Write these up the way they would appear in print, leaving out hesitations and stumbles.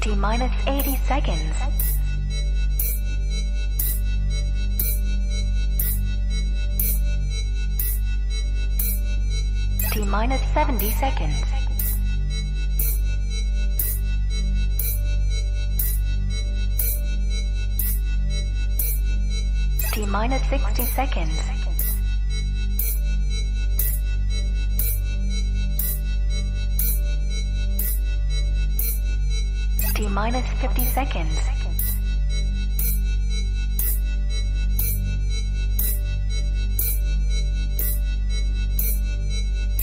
T minus 80 seconds. T minus 70 seconds. T minus 60 seconds. T minus 50 seconds.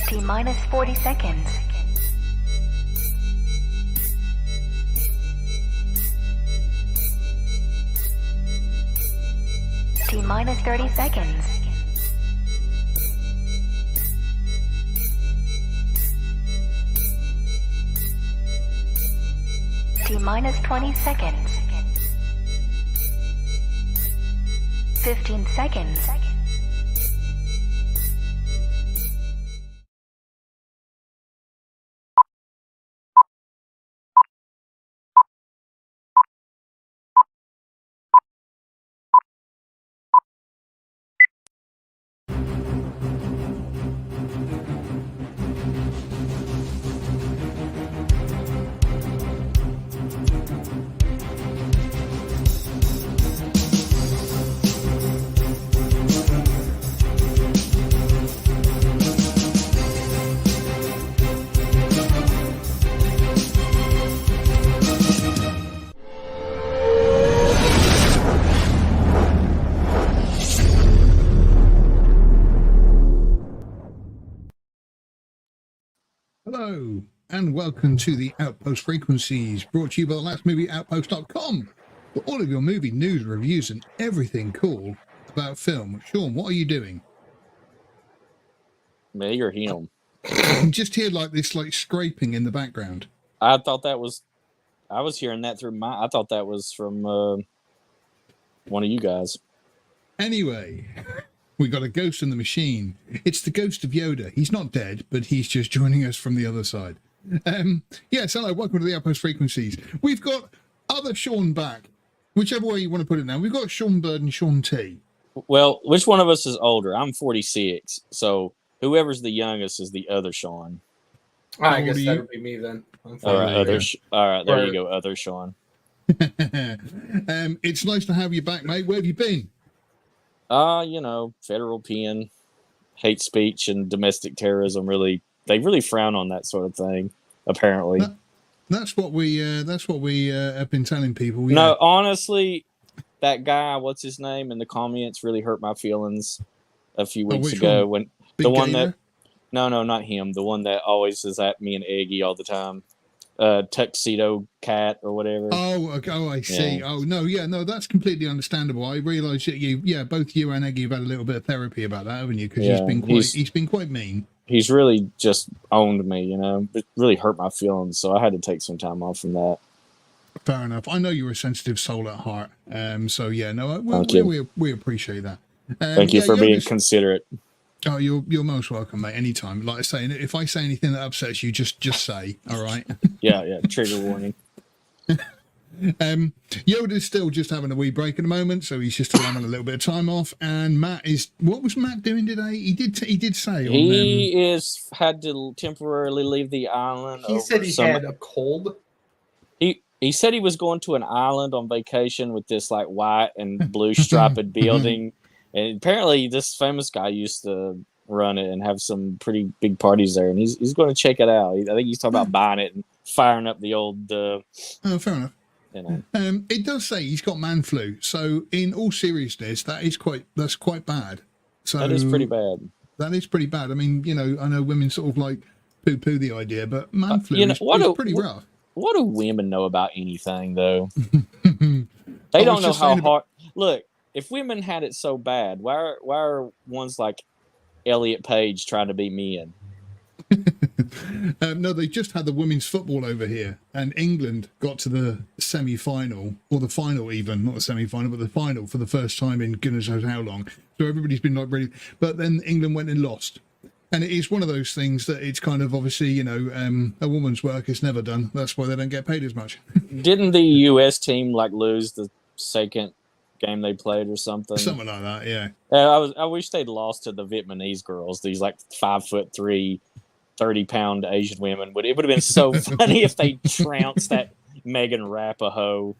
T minus 40 seconds. T minus 30 seconds. T minus 20 seconds. 15 seconds. Hello, and welcome to the Outpost Frequencies, brought to you by thelastmovieoutpost.com, for all of your movie news, reviews, and everything cool about film. Sean, what are you doing? Me or him? I can just hear like this, like scraping in the background. I thought that was. I was hearing that through I thought that was from one of you guys. Anyway, we got a ghost in the machine. It's the ghost of Yoda. He's not dead, but he's just joining us from the other side. Yes, hello, welcome to the Outpost Frequencies. We've got other Sean back, whichever way you want to put it now. We've got Sean Bird and Sean T. Well, which one of us is older? I'm 46, so whoever's the youngest is the other Sean. I guess that would be me then. All right, there you go, other Sean. It's nice to have you back, mate. Where have you been? Federal pen, hate speech, and domestic terrorism. They really frown on that sort of thing. Apparently, that's what we have been telling people. No, honestly, that guy, what's his name, in the comments really hurt my feelings a few weeks ago. One? When the one that, no, not him. The one that always is at me and Eggy all the time. Tuxedo cat or whatever. I see. Yeah. Oh no, that's completely understandable. I realise that both you and Eggy have had a little bit of therapy about that, haven't you? Because he's been quite mean. He's really just owned me, It really hurt my feelings, so I had to take some time off from that. Fair enough. I know you're a sensitive soul at heart. We appreciate that. Thank you for being considerate. Oh, you're most welcome, mate. Anytime. Like I say, if I say anything that upsets you, just say. All right. Yeah. Trigger warning. Yoda's still just having a wee break at the moment, so he's just having a little bit of time off. And Matt is. What was Matt doing today? He did say he had to temporarily leave the island. He said he had a cold. He said he was going to an island on vacation with this like white and blue striped building. And apparently this famous guy used to run it and have some pretty big parties there. And he's going to check it out. I think he's talking about buying it and firing up the old... Oh, fair enough. It does say he's got man flu. So in all seriousness, that's quite bad. So that is pretty bad. That is pretty bad. I mean, I know women sort of like poo-poo the idea, but man flu is pretty rough. What do women know about anything, though? They don't know how hard... Look. If women had it so bad, why are ones like Elliot Page trying to be men? No, they just had the women's football over here, and England got to the semi-final, or the final even, not the semi-final, but the final for the first time in goodness knows how long. So everybody's been like really... But then England went and lost. And it is one of those things that it's kind of obviously, a woman's work is never done. That's why they don't get paid as much. Didn't the U.S. team like lose the second game they played or something? Something like that, yeah. I wish they'd lost to the Vietnamese girls. These like 5'3", 30-pound Asian women. It would have been so funny if they trounced that Megan Rapinoe.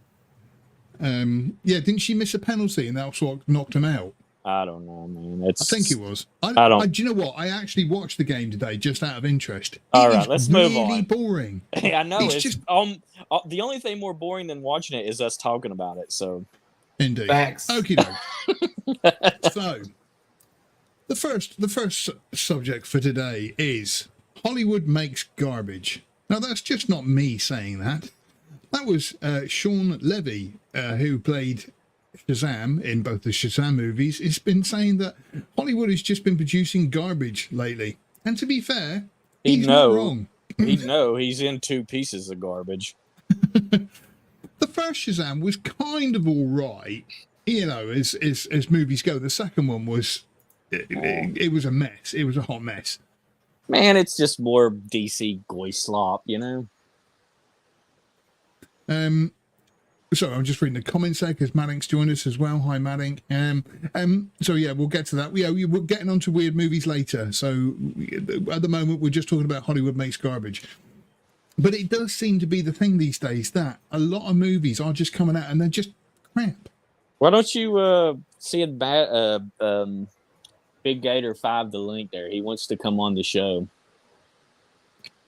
Didn't she miss a penalty and that's what knocked him out? I don't know, man. I think it was. I don't. Do you know what? I actually watched the game today just out of interest. All right, let's move on. Really boring. I know It's it's just the only thing more boring than watching it is us talking about it. So, indeed. Facts. Okie doke. So, the first subject for today is Hollywood makes garbage. Now, that's just not me saying that. That was Sean Levy, who played Shazam in both the Shazam movies. Has been saying that Hollywood has just been producing garbage lately. And to be fair, he's not wrong. He'd know he's in 2 pieces of garbage. The first Shazam was kind of all right, as movies go. The second one was, it was a mess. It was a hot mess. Man, it's just more DC goy slop, Sorry, I'm just reading the comments there because Maddink's joined us as well. Hi, Maddink. So yeah, we'll get to that. We're getting on to weird movies later. So at the moment, we're just talking about Hollywood makes garbage. But it does seem to be the thing these days that a lot of movies are just coming out and they're just crap. Why don't you see Big Gator 5 the link there? He wants to come on the show.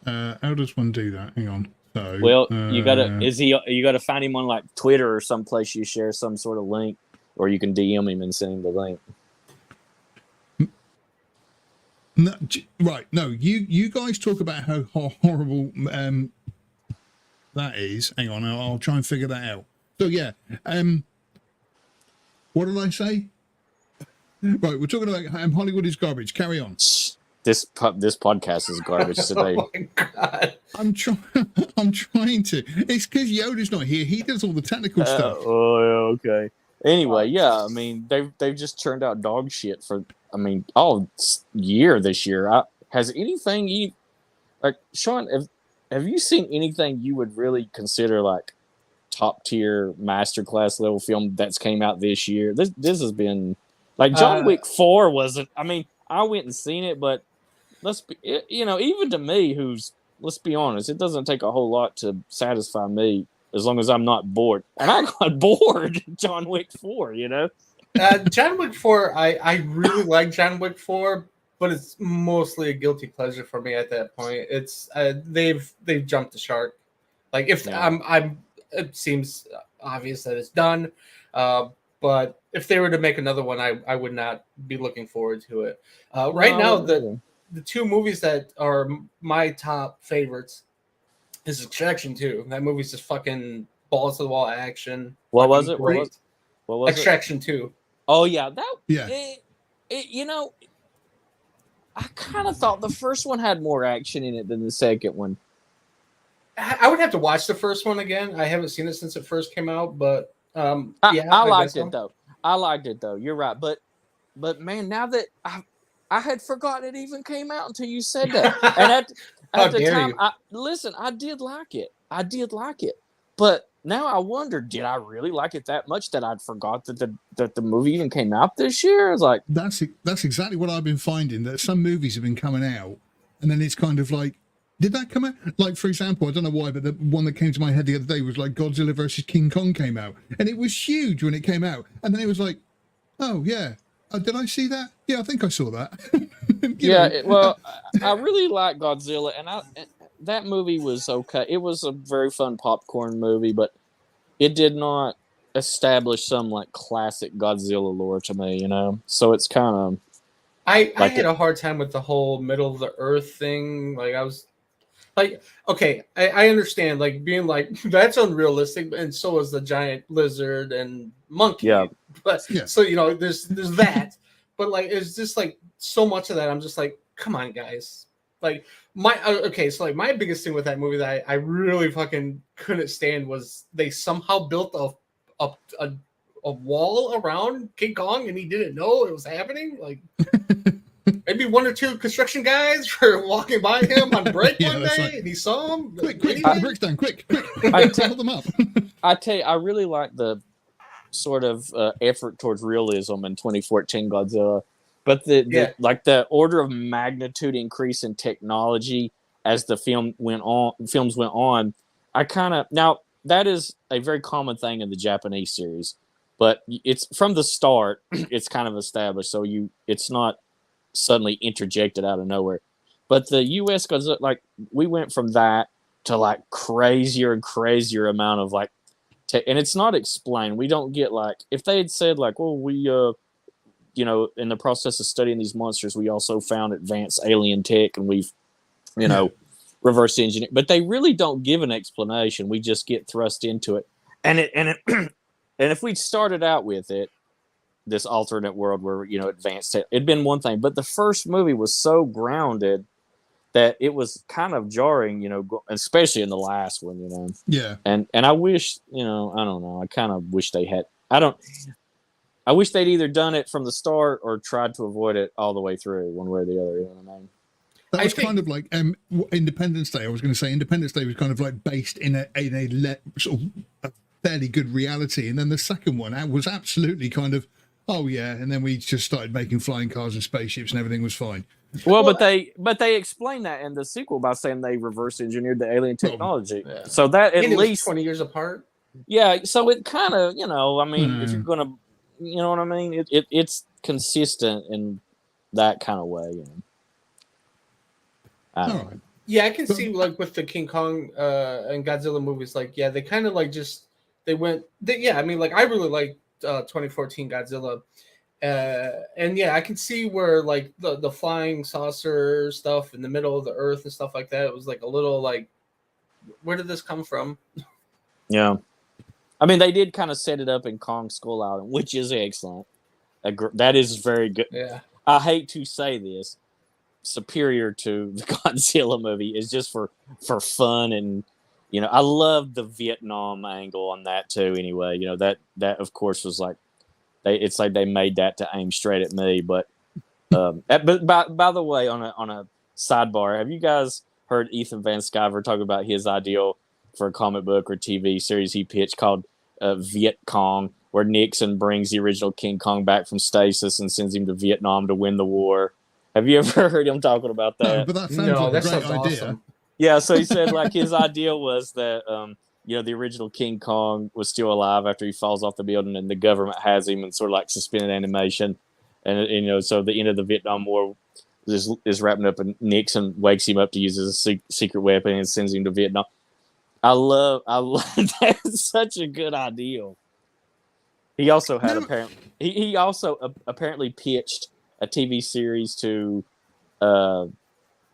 How does one do that? Hang on. So, well, you gotta find him on like Twitter or someplace you share some sort of link, or you can DM him and send him the link. No, right. No, you guys talk about how horrible that is. Hang on, I'll try and figure that out. So yeah, what did I say? Right, we're talking about Hollywood is garbage. Carry on. This podcast is garbage today. Oh my God. I'm trying to. It's because Yoda's not here. He does all the technical stuff. Oh, okay. Anyway, yeah, I mean they've just turned out dog shit for all year this year. Has anything Sean? Have you seen anything you would really consider like top tier masterclass level film that's came out this year? This has been like John Wick 4 wasn't. I mean, I went and seen it, but even to me, let's be honest, it doesn't take a whole lot to satisfy me as long as I'm not bored. And I got bored John Wick 4, John Wick 4, I really like John Wick 4, but it's mostly a guilty pleasure for me at that point. It's they've jumped the shark. Like if it seems obvious that it's done, but if they were to make another one, I would not be looking forward to it. Right now, the 2 movies that are my top favorites is Extraction 2. That movie's just fucking balls to the wall action. What was it? Great. What was Extraction 2. Oh yeah, Yeah. I kind of thought the first one had more action in it than the second one. I would have to watch the first one again. I haven't seen it since it first came out, but I liked it though. I liked it though. You're right, but man, now that I had forgotten it even came out until you said that. And at the time, I did like it. But now I wonder, did I really like it that much that I'd forgot that the movie even came out this year? It's like that's exactly what I've been finding. That some movies have been coming out, and then it's kind of like, did that come out? Like, for example, I don't know why, but the one that came to my head the other day was like Godzilla versus King Kong came out, and it was huge when it came out, and then it was like, oh yeah. Did I see that? Yeah, I think I saw that. I really like Godzilla, and that movie was okay. It was a very fun popcorn movie, but it did not establish some like classic Godzilla lore to me, So it's kind of. I had a hard time with the whole middle of the earth thing. Like I was, like, okay, I understand, like being like that's unrealistic, and so is the giant lizard and monkey. Yeah. But Yeah. so there's that, but like it's just like so much of that. I'm just like, come on, guys. Like so like my biggest thing with that movie that I really fucking couldn't stand was they somehow built a wall around King Kong and he didn't know it was happening. Like Maybe one or two construction guys were walking by him on break Yeah, one that's day, right. and he saw him. Quick, What do put you the think? bricks down, quick, hold them up. I tell you, I really like the sort of effort towards realism in 2014 Godzilla, but Yeah. like the order of magnitude increase in technology as the films went on. I kind of now that is a very common thing in the Japanese series, but it's from the start. It's kind of established, so it's not suddenly interjected out of nowhere. But the U.S. Godzilla, like we went from that to like crazier and crazier amount of like. And it's not explained. We don't get like if they had said like, well, we in the process of studying these monsters, we also found advanced alien tech, and we've reverse engineered. But they really don't give an explanation. We just get thrust into it, and and if we'd started out with it, this alternate world where advanced tech, it'd been one thing. But the first movie was so grounded that it was kind of jarring, especially in the last one, Yeah. And I wish, I don't know. I kind of wish they had. I wish they'd either done it from the start or tried to avoid it all the way through, one way or the other. You know what I mean? That was kind of like Independence Day. I was going to say Independence Day was kind of like based in sort of a fairly good reality, and then the second one was absolutely kind of and then we just started making flying cars and spaceships, and everything was fine. Well, but they explained that in the sequel by saying they reverse engineered the alien technology. Yeah. So that at And least 20 years apart. Yeah, so it kind of, I mean, if you're gonna, you know what I mean, it's consistent in that kind of way. I don't know. Yeah, I can see like with the King Kong and Godzilla movies, like they kind of like I mean, like I really like 2014 Godzilla. And I can see where like the flying saucer stuff in the middle of the earth and stuff like that, it was like a little like, where did this come from? Yeah, I mean they did kind of set it up in Kong Skull Island, which is excellent. That is very good. Yeah, I hate to say this, superior to the Godzilla movie is just for fun, and I love the Vietnam angle on that too. Anyway, that of course was like. It's like they made that to aim straight at me, but by the way, on a sidebar, have you guys heard Ethan Van Sciver talk about his ideal for a comic book or TV series he pitched called Viet Cong, where Nixon brings the original King Kong back from stasis and sends him to Vietnam to win the war? Have you ever heard him talking about that? No, but that sounds like a great idea. Awesome. Yeah, so he said like his idea was that the original King Kong was still alive after he falls off the building, and the government has him in sort of like suspended animation. And so the end of the Vietnam War is wrapping up, and Nixon wakes him up to use as a secret weapon and sends him to Vietnam. I love that's such a good ideal. He also had he also apparently pitched a TV series to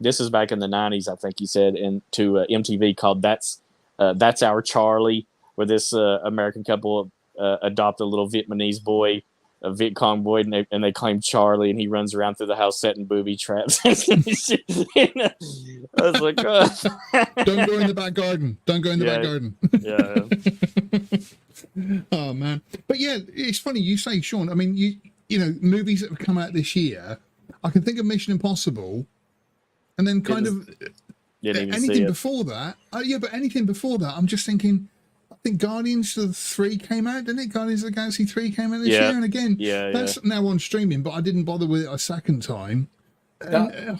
this is back in the 90s, I think he said, and to MTV called That's Our Charlie, where this American couple adopt a little Vietnamese boy, a Viet Cong boy, and they claim Charlie, and he runs around through the house setting booby traps. I was like, Don't go in the back garden. Don't go in the back garden. Yeah. Oh man, but yeah, it's funny you say, Sean. I mean, you movies that have come out this year. I can think of Mission Impossible, and then kind of. Anything before that, but anything before that, I'm just thinking. I think Guardians of the 3 came out, didn't it? Guardians of the Galaxy 3 came out this year, and again, that's now on streaming. But I didn't bother with it a second time. The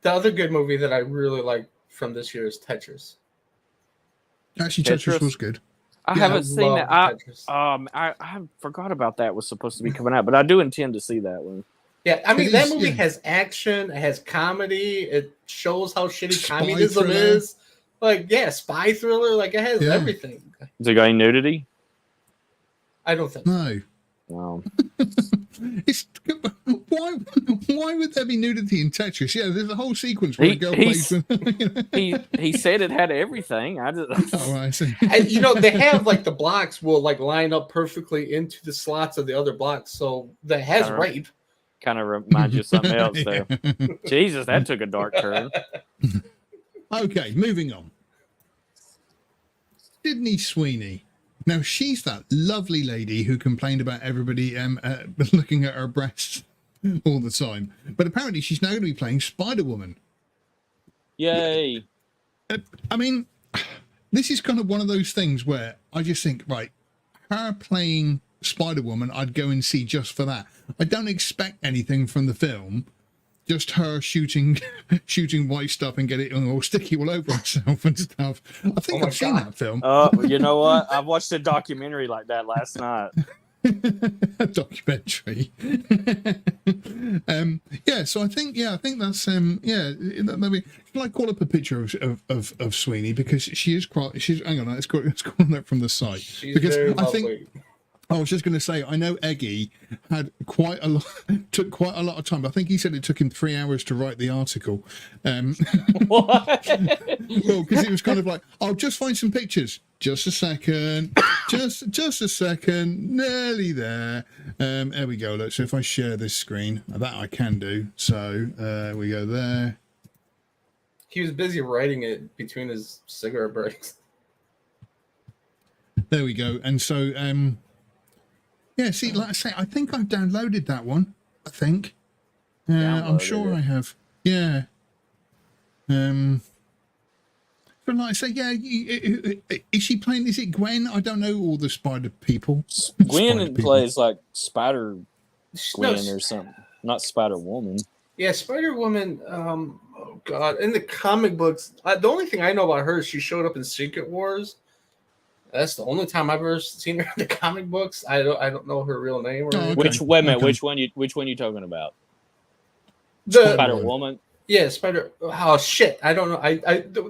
other good movie that I really like from this year is Tetris. Actually, Tetris was good. I haven't seen that. I forgot about that was supposed to be coming out, but I do intend to see that one. Yeah, I mean, that movie has action, it has comedy, it shows how shitty communism is. Like, spy thriller, like it has everything. Is it got any nudity? I don't think no. No. Why would there be nudity in Tetris? Yeah, there's a whole sequence where a girl plays with. He said it had everything. I just. Oh, I see. And they have like the blocks will like line up perfectly into the slots of the other blocks, so that has rape. Kind of reminds you of something else there. Jesus, that took a dark turn. Okay, moving on. Sydney Sweeney. Now, she's that lovely lady who complained about everybody looking at her breasts all the time. But apparently she's now going to be playing Spider-Woman. Yay! I mean, this is kind of one of those things where I just think, right, her playing Spider-Woman, I'd go and see just for that. I don't expect anything from the film. Just her shooting white stuff and get it all sticky all over herself and stuff. I think I've seen that film. You know what? I watched a documentary like that last night. A documentary. Yeah, so I think that's shall I call up a picture of Sweeney, because she's hang on, let's call that from the site. She's because very I think lovely. I was just going to say, I know Eggy had took quite a lot of time. I think he said it took him 3 hours to write the article. What? Well, because it was kind of like, I'll just find some pictures. Just a second. Just a second. Nearly there. There we go. Look, so if I share this screen, that I can do. So we go there. He was busy writing it between his cigarette breaks. There we go. And so, yeah, see, like I say, I think I've downloaded that one. I think. I'm sure I have. Yeah. But like I say, yeah, is she playing? Is it Gwen? I don't know all the spider people. Gwen plays like Spider Gwen or something, not Spider Woman. Yeah, Spider Woman. Oh God! In the comic books, the only thing I know about her is she showed up in Secret Wars. That's the only time I've ever seen her in the comic books. I don't know her real name. Or okay. Which one you talking about? The Spider Woman. Yeah, Spider. Oh shit! I don't know.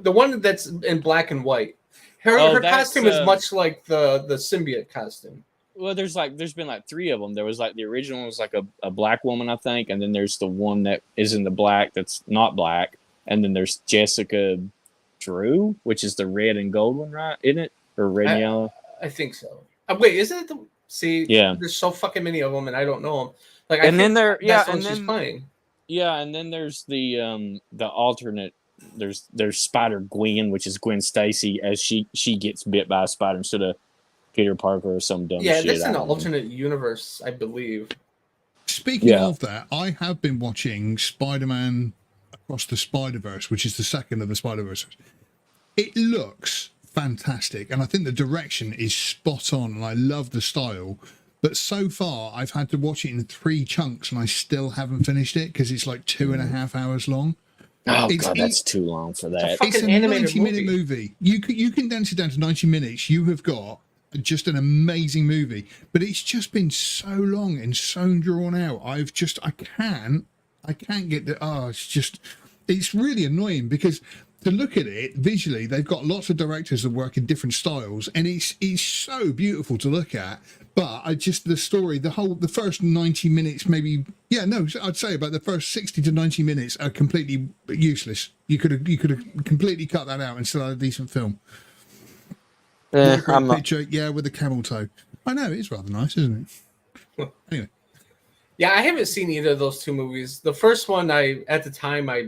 The one that's in black and white. Her costume is much like the symbiote costume. Well, there's been like 3 of them. There was like the original was like a black woman, I think, and then there's the one that is in the black that's not black, and then there's Jessica Drew, which is the red and gold one, right? Isn't it? Or red and yellow? I think so. Wait, isn't it the? See, yeah. There's so fucking many of them, and I don't know them. Like, and then there, yeah, and then she's playing. Yeah, and then there's the alternate. There's Spider Gwen, which is Gwen Stacy, as she gets bit by a spider instead of Peter Parker or some dumb shit. Yeah, that's an alternate universe, I believe. Speaking of that, I have been watching Spider-Man Across the Spider-Verse, which is the second of the Spider-Verse. It looks fantastic, and I think the direction is spot on, and I love the style. But so far, I've had to watch it in 3 chunks, and I still haven't finished it because it's like 2.5 hours long. Oh God, that's too long for that. It's a 90-minute movie. You can condense it down to 90 minutes. You have got just an amazing movie, but it's just been so long and so drawn out. I can't get the. It's really annoying because to look at it visually, they've got lots of directors that work in different styles, and it's so beautiful to look at. But the story, the first 90 minutes, maybe, I'd say about the first 60 to 90 minutes are completely useless. You could have completely cut that out and still had a decent film. Picture, with a camel toe. I know, it's rather nice, isn't it? Anyway. Yeah, I haven't seen either of those 2 movies. The first one, at the time, I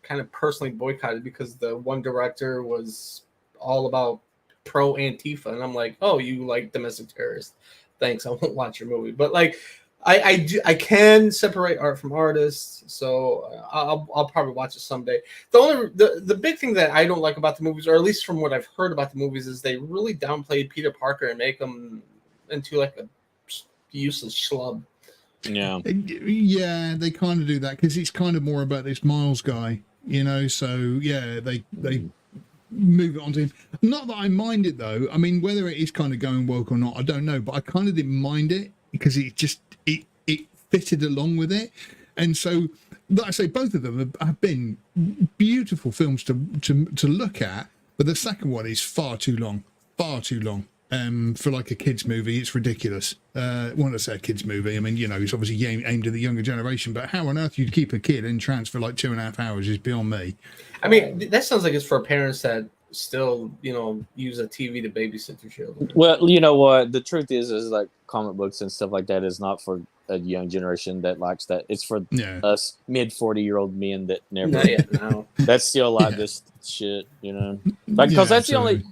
kind of personally boycotted because the one director was all about pro Antifa, and I'm like, oh, you like domestic terrorists? Thanks, I won't watch your movie. But like, I can separate art from artists, so I'll probably watch it someday. The big thing that I don't like about the movies, or at least from what I've heard about the movies, is they really downplayed Peter Parker and make him into like a useless schlub. Yeah, they kind of do that because it's kind of more about this Miles guy, So yeah, they move it on to him. Not that I mind it though. I mean, whether it is kind of going woke or not, I don't know. But I kind of didn't mind it because it fitted along with it. And so, like I say, both of them have been beautiful films to look at. But the second one is far too long. For like a kids movie, it's ridiculous. When I say a kids movie, I mean, it's obviously aimed at the younger generation, but how on earth you'd keep a kid in trance for like 2.5 hours is beyond me. I mean, that sounds like it's for parents that still, use a TV to babysit their children. Well, you know what? The truth is like comic books and stuff like that is not for a young generation that likes that. It's for us mid 40-year-old men that never. No. That's still like this shit, Like, because that's the only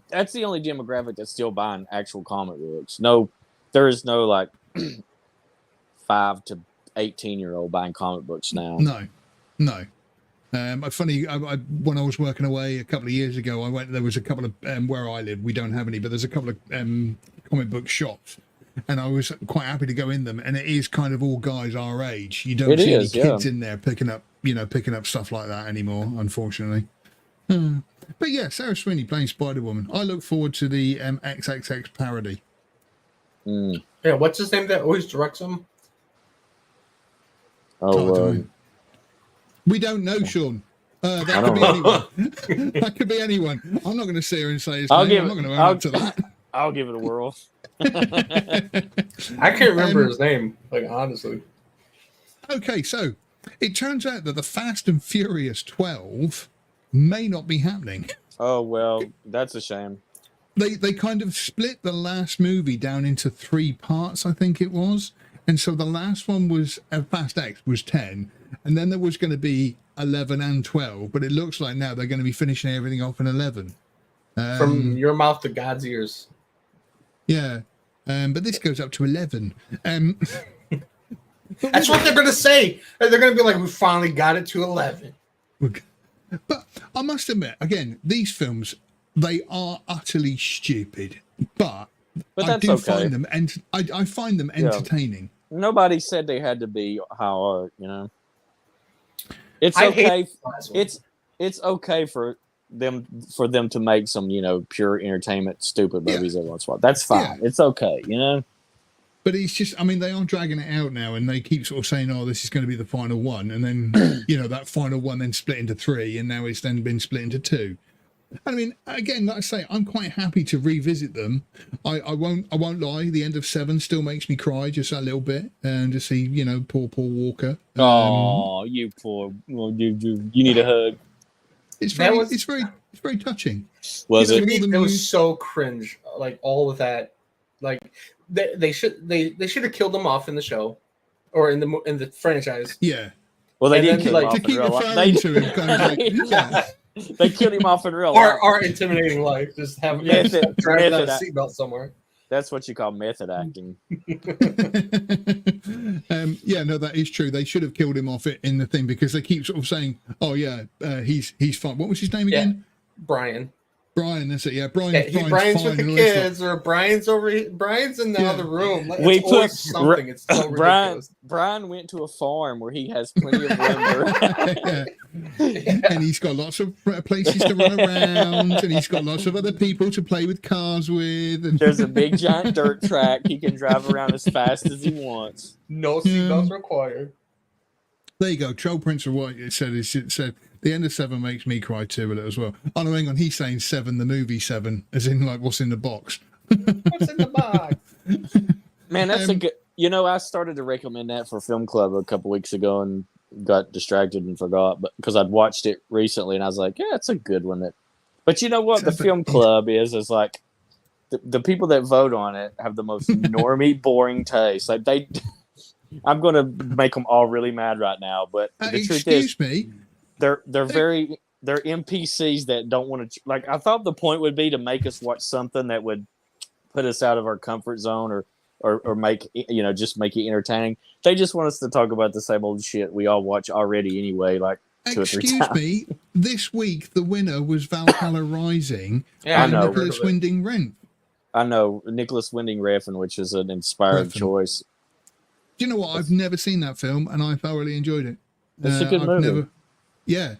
demographic that's still buying actual comic books. No, there is no like 5 to 18-year-old buying comic books now. No. Funny, when I was working away a couple of years ago, I went. There was a couple of where I live. We don't have any, but there's a couple of comic book shops, and I was quite happy to go in them. And it is kind of all guys our age. You don't see any kids in there picking up stuff like that anymore, unfortunately. But yeah, Sarah Sweeney playing Spider-Woman. I look forward to the XXX parody. Yeah, what's his name that always directs them? We don't know, Sean. That could be anyone. That could be anyone. I'm not going to sit here and say his name. I'm not going to own up to that. I'll give it a whirl. I can't remember his name, like, honestly. Okay, so it turns out that the Fast and Furious 12 may not be happening. Oh, well, that's a shame. They kind of split the last movie down into 3 parts, I think it was. And so the last one was Fast X was 10, and then there was going to be 11 and 12, but it looks like now they're going to be finishing everything off in 11. From your mouth to God's ears. Yeah, but this goes up to 11. That's what they're going to say. They're going to be like, we finally got it to 11. But I must admit, again, these films, they are utterly stupid, but I do find them, and I find them entertaining. Nobody said they had to be hard, you know. It's okay. It's okay for them to make some, you know, pure entertainment, stupid movies every once in a while. That's fine. Yeah. It's okay, you know. But it's just, I mean, they are dragging it out now, and they keep sort of saying, "Oh, this is going to be the final one," and then you know that final one then split into 3, and now it's then been split into 2. I mean, again, like I say, I'm quite happy to revisit them. I won't lie. The end of 7 still makes me cry just a little bit, and to see, you know, poor Paul Walker. You poor. Well, you need a hug. It's very touching. Was it? It was so cringe. Like all of that. Like they should have killed him off in the show, or in the franchise. Yeah. Well, they did kill him off to keep referring to him. Kind of like, They killed him off in real life. Our intimidating life. Just have him drive without a seatbelt somewhere. That's what you call method acting. Yeah, no, that is true. They should have killed him off in the thing, because they keep sort of saying, "Oh yeah, he's fine." What was his name again? Brian, that's it. Yeah, Brian's with the kids, or Brian's in the other room. Like, we put something. It's so ridiculous. Brian went to a farm where he has plenty of lumber. And he's got lots of places to run around, and he's got lots of other people to play with cars with. And there's a big giant dirt track. He can drive around as fast as he wants. No seatbelts required. There you go. Troll Prince of White. It said the end of 7 makes me cry too a little as well. Oh no, hang on. He's saying 7, the movie 7, as in like what's in the box. What's in the box? Man, that's a good. You know, I started to recommend that for Film Club a couple weeks ago and got distracted and forgot, but because I'd watched it recently and I was like, yeah, it's a good one. But you know what? The Film Club is like the people that vote on it have the most normie, boring taste. Like I'm going to make them all really mad right now, but the truth is, they're NPCs that don't want to. Like, I thought the point would be to make us watch something that would put us out of our comfort zone or make, you know, just make it entertaining. They just want us to talk about the same old shit we all watch already anyway. Like, 2 or 3 times. Excuse me. This week the winner was Valhalla Rising. Yeah, and I know. Nicholas Winding Refn. I know, Nicholas Winding Refn, which is an inspired choice. Do you know what? I've never seen that film, and I thoroughly enjoyed it. It's a good movie. Yeah.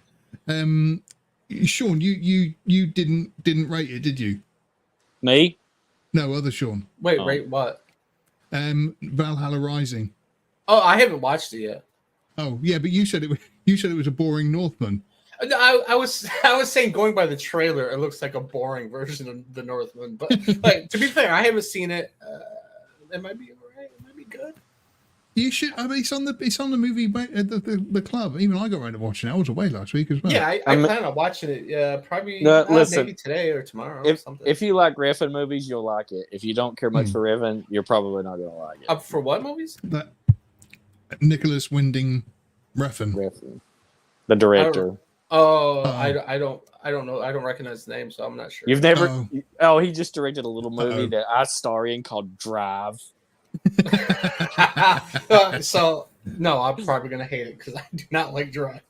Sean, you didn't rate it, did you? Me? No, other Sean. Wait, rate what? Valhalla Rising. Oh, I haven't watched it yet. Oh, yeah, but you said it was a boring Northman. I was saying, going by the trailer, it looks like a boring version of the Northman. But like, to be fair, I haven't seen it. It might be alright. It might be good. You should. I mean, it's on the movie the club. Even I got around to watching it. I was away last week as well. Yeah, I plan on watching it. Yeah, probably maybe today or tomorrow. Or something. If you like Refn movies, you'll like it. If you don't care much for Refn, you're probably not gonna like it. For what movies? That Nicholas Winding Refn, the director. I don't know. I don't recognize the name, so I'm not sure. You've never? Oh, he just directed a little movie that I star in called Drive. So No, I'm probably gonna hate it because I do not like Drive.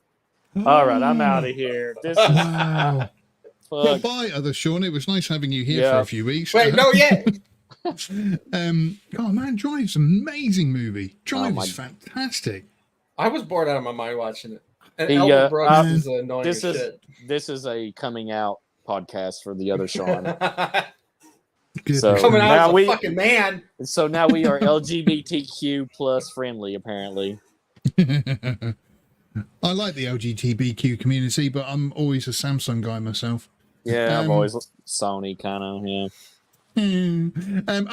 All right, I'm out of here. This is Wow. Well, fuck. bye, other Sean. It was nice having you here for Yeah. a few weeks. Wait, no, yeah. Oh man, Drive's an amazing movie. Drive my- is fantastic. I was bored out of my mind watching it. And He, Elton Brooks uh, is annoying as This is shit. this is a coming out podcast for the other Sean. Good. So- Coming out Now as a we- fucking man. So now we are LGBTQ plus friendly, apparently. I like the LGBTQ community, but I'm always a Samsung guy myself. Yeah, I've Um, always Sony kind of. Yeah.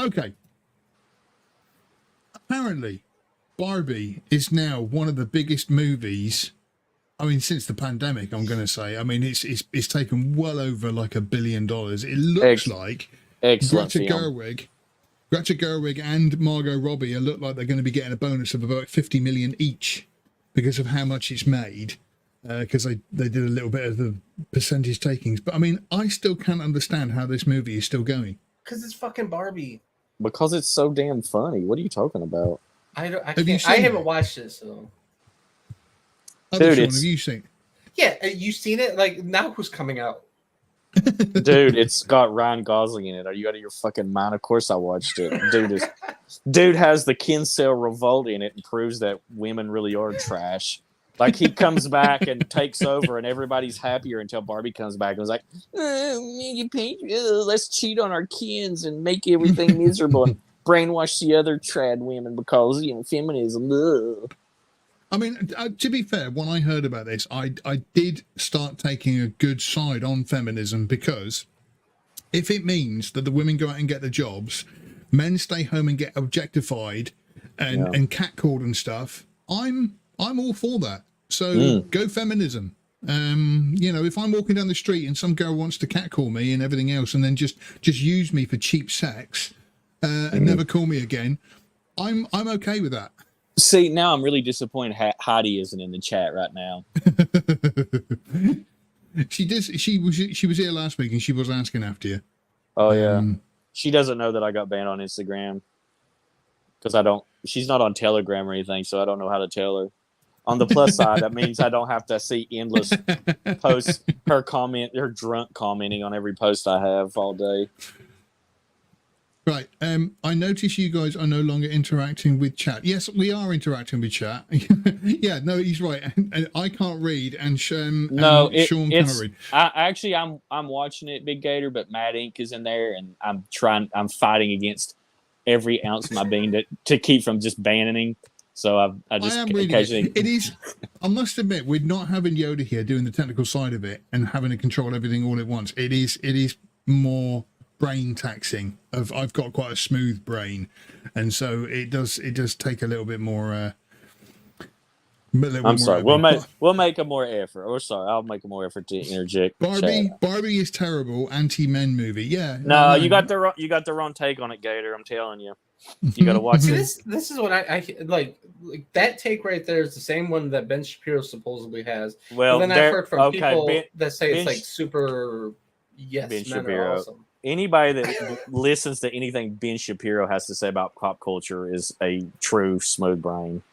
Okay. Apparently, Barbie is now one of the biggest movies. I mean, since the pandemic, I'm going to say. I mean, it's taken well over like $1 billion. It looks like Excellent Greta film. Gerwig and Margot Robbie look like they're going to be getting a bonus of about 50 million each because of how much it's made. Because they did a little bit of the percentage takings. But I mean, I still can't understand how this movie is still going. Because it's fucking Barbie. Because it's so damn funny. What are you talking about? I Have you can't. seen I it? haven't watched it, so Other Dude, Sean, it's- have you seen? yeah. You seen it? Like now, who's coming out? Dude, it's got Ryan Gosling in it. Are you out of your fucking mind? Of course I watched it. Dude has the Kinsale revolt in it and proves that women really are trash. Like he comes back and takes over and everybody's happier until Barbie comes back and was like, let's cheat on our kids and make everything miserable and brainwash the other trad women because, feminism. Ugh. I mean, to be fair, when I heard about this, I did start taking a good side on feminism because if it means that the women go out and get the jobs, men stay home and get objectified and catcalled and stuff, I'm all for that. So go feminism. If I'm walking down the street and some girl wants to catcall me and everything else, and then just use me for cheap sex and never call me again, I'm okay with that. See, now I'm really disappointed Heidi isn't in the chat right now. She was here last week and she was asking after you. Oh, yeah. She doesn't know that I got banned on Instagram because she's not on Telegram or anything, so I don't know how to tell her. On the plus side, that means I don't have to see endless posts, her drunk commenting on every post I have all day. Right. I notice you guys are no longer interacting with chat. Yes, we are interacting with chat. Yeah, no, he's right. And I can't read, and Sean cannot read. I'm watching it, Big Gator, but Mad Ink is in there, and I'm fighting against every ounce of my being to keep from just banning. So I just am reading occasionally. it is. I must admit, with not having Yoda here doing the technical side of it and having to control everything all at once, it is more brain taxing. I've got quite a smooth brain, and so it does take a little bit more. I'm sorry. We'll make a more effort. Or sorry, I'll make a more effort to interject. Barbie is terrible anti-men movie. Yeah. No, you got the wrong take on it, Gator. I'm telling you. You got to watch See, it. this is what I like that take right there is the same one that Ben Shapiro supposedly has. Well, But then I've heard from people Ben, that say Ben it's like super yes, Ben men are Shapiro. awesome. Anybody that listens to anything Ben Shapiro has to say about pop culture is a true smooth brain.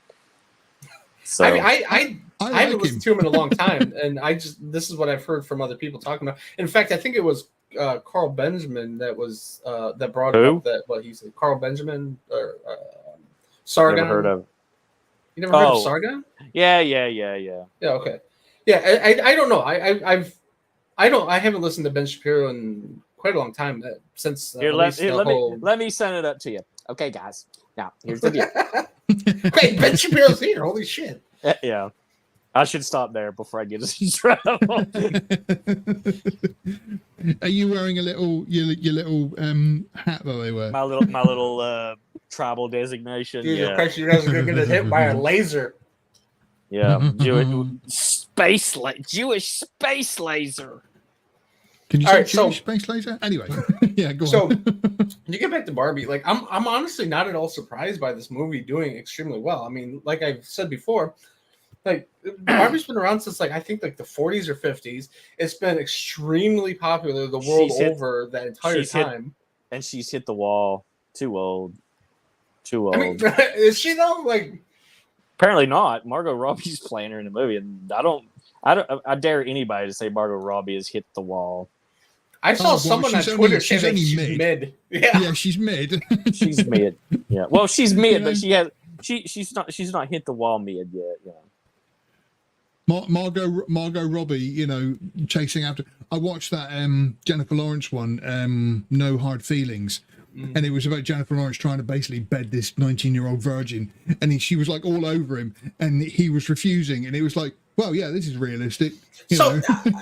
So I mean, I like haven't listened to him in a long time, and this is what I've heard from other people talking about. In fact, I think it was Carl Benjamin that was that brought Who? up that what he said. Carl Benjamin or Sargon. never heard of. You never heard of Oh. Sargon? Yeah. Yeah. Okay. Yeah. I don't know. I haven't listened to Ben Shapiro in quite a long time since Here, at let least the whole. let me send it up to you. Okay, guys. Now here's the deal. Wait, Ben Shapiro's here. Holy shit. Yeah. I should stop there before I get us in trouble. Are you wearing your little hat that they wear? my little tribal designation. Jesus Yeah. Christ, you guys are gonna get hit by a laser. Yeah. Jewish space laser. Can you All say right, so- Jewish space laser? Anyway, yeah, go So on. you get back to Barbie, like I'm honestly not at all surprised by this movie doing extremely well. I mean, like I've said before, like Barbie's been around since like I think like the 40s or 50s. It's been extremely popular the world over that entire time. And she's hit the wall. Too old. I mean, is she though? Like Apparently not. Margot Robbie's playing her in the movie, and I dare anybody to say Margot Robbie has hit the wall. I saw someone on Twitter say that she's mid. Yeah, she's mid. She's mid. Yeah. Well, she's mid, but know? she's not hit the wall mid yet. Yeah. Margot Robbie, chasing after. I watched that Jennifer Lawrence one, No Hard Feelings, and it was about Jennifer Lawrence trying to basically bed this 19-year-old virgin, and she was like all over him, and he was refusing, and it was like, well, yeah, this is realistic.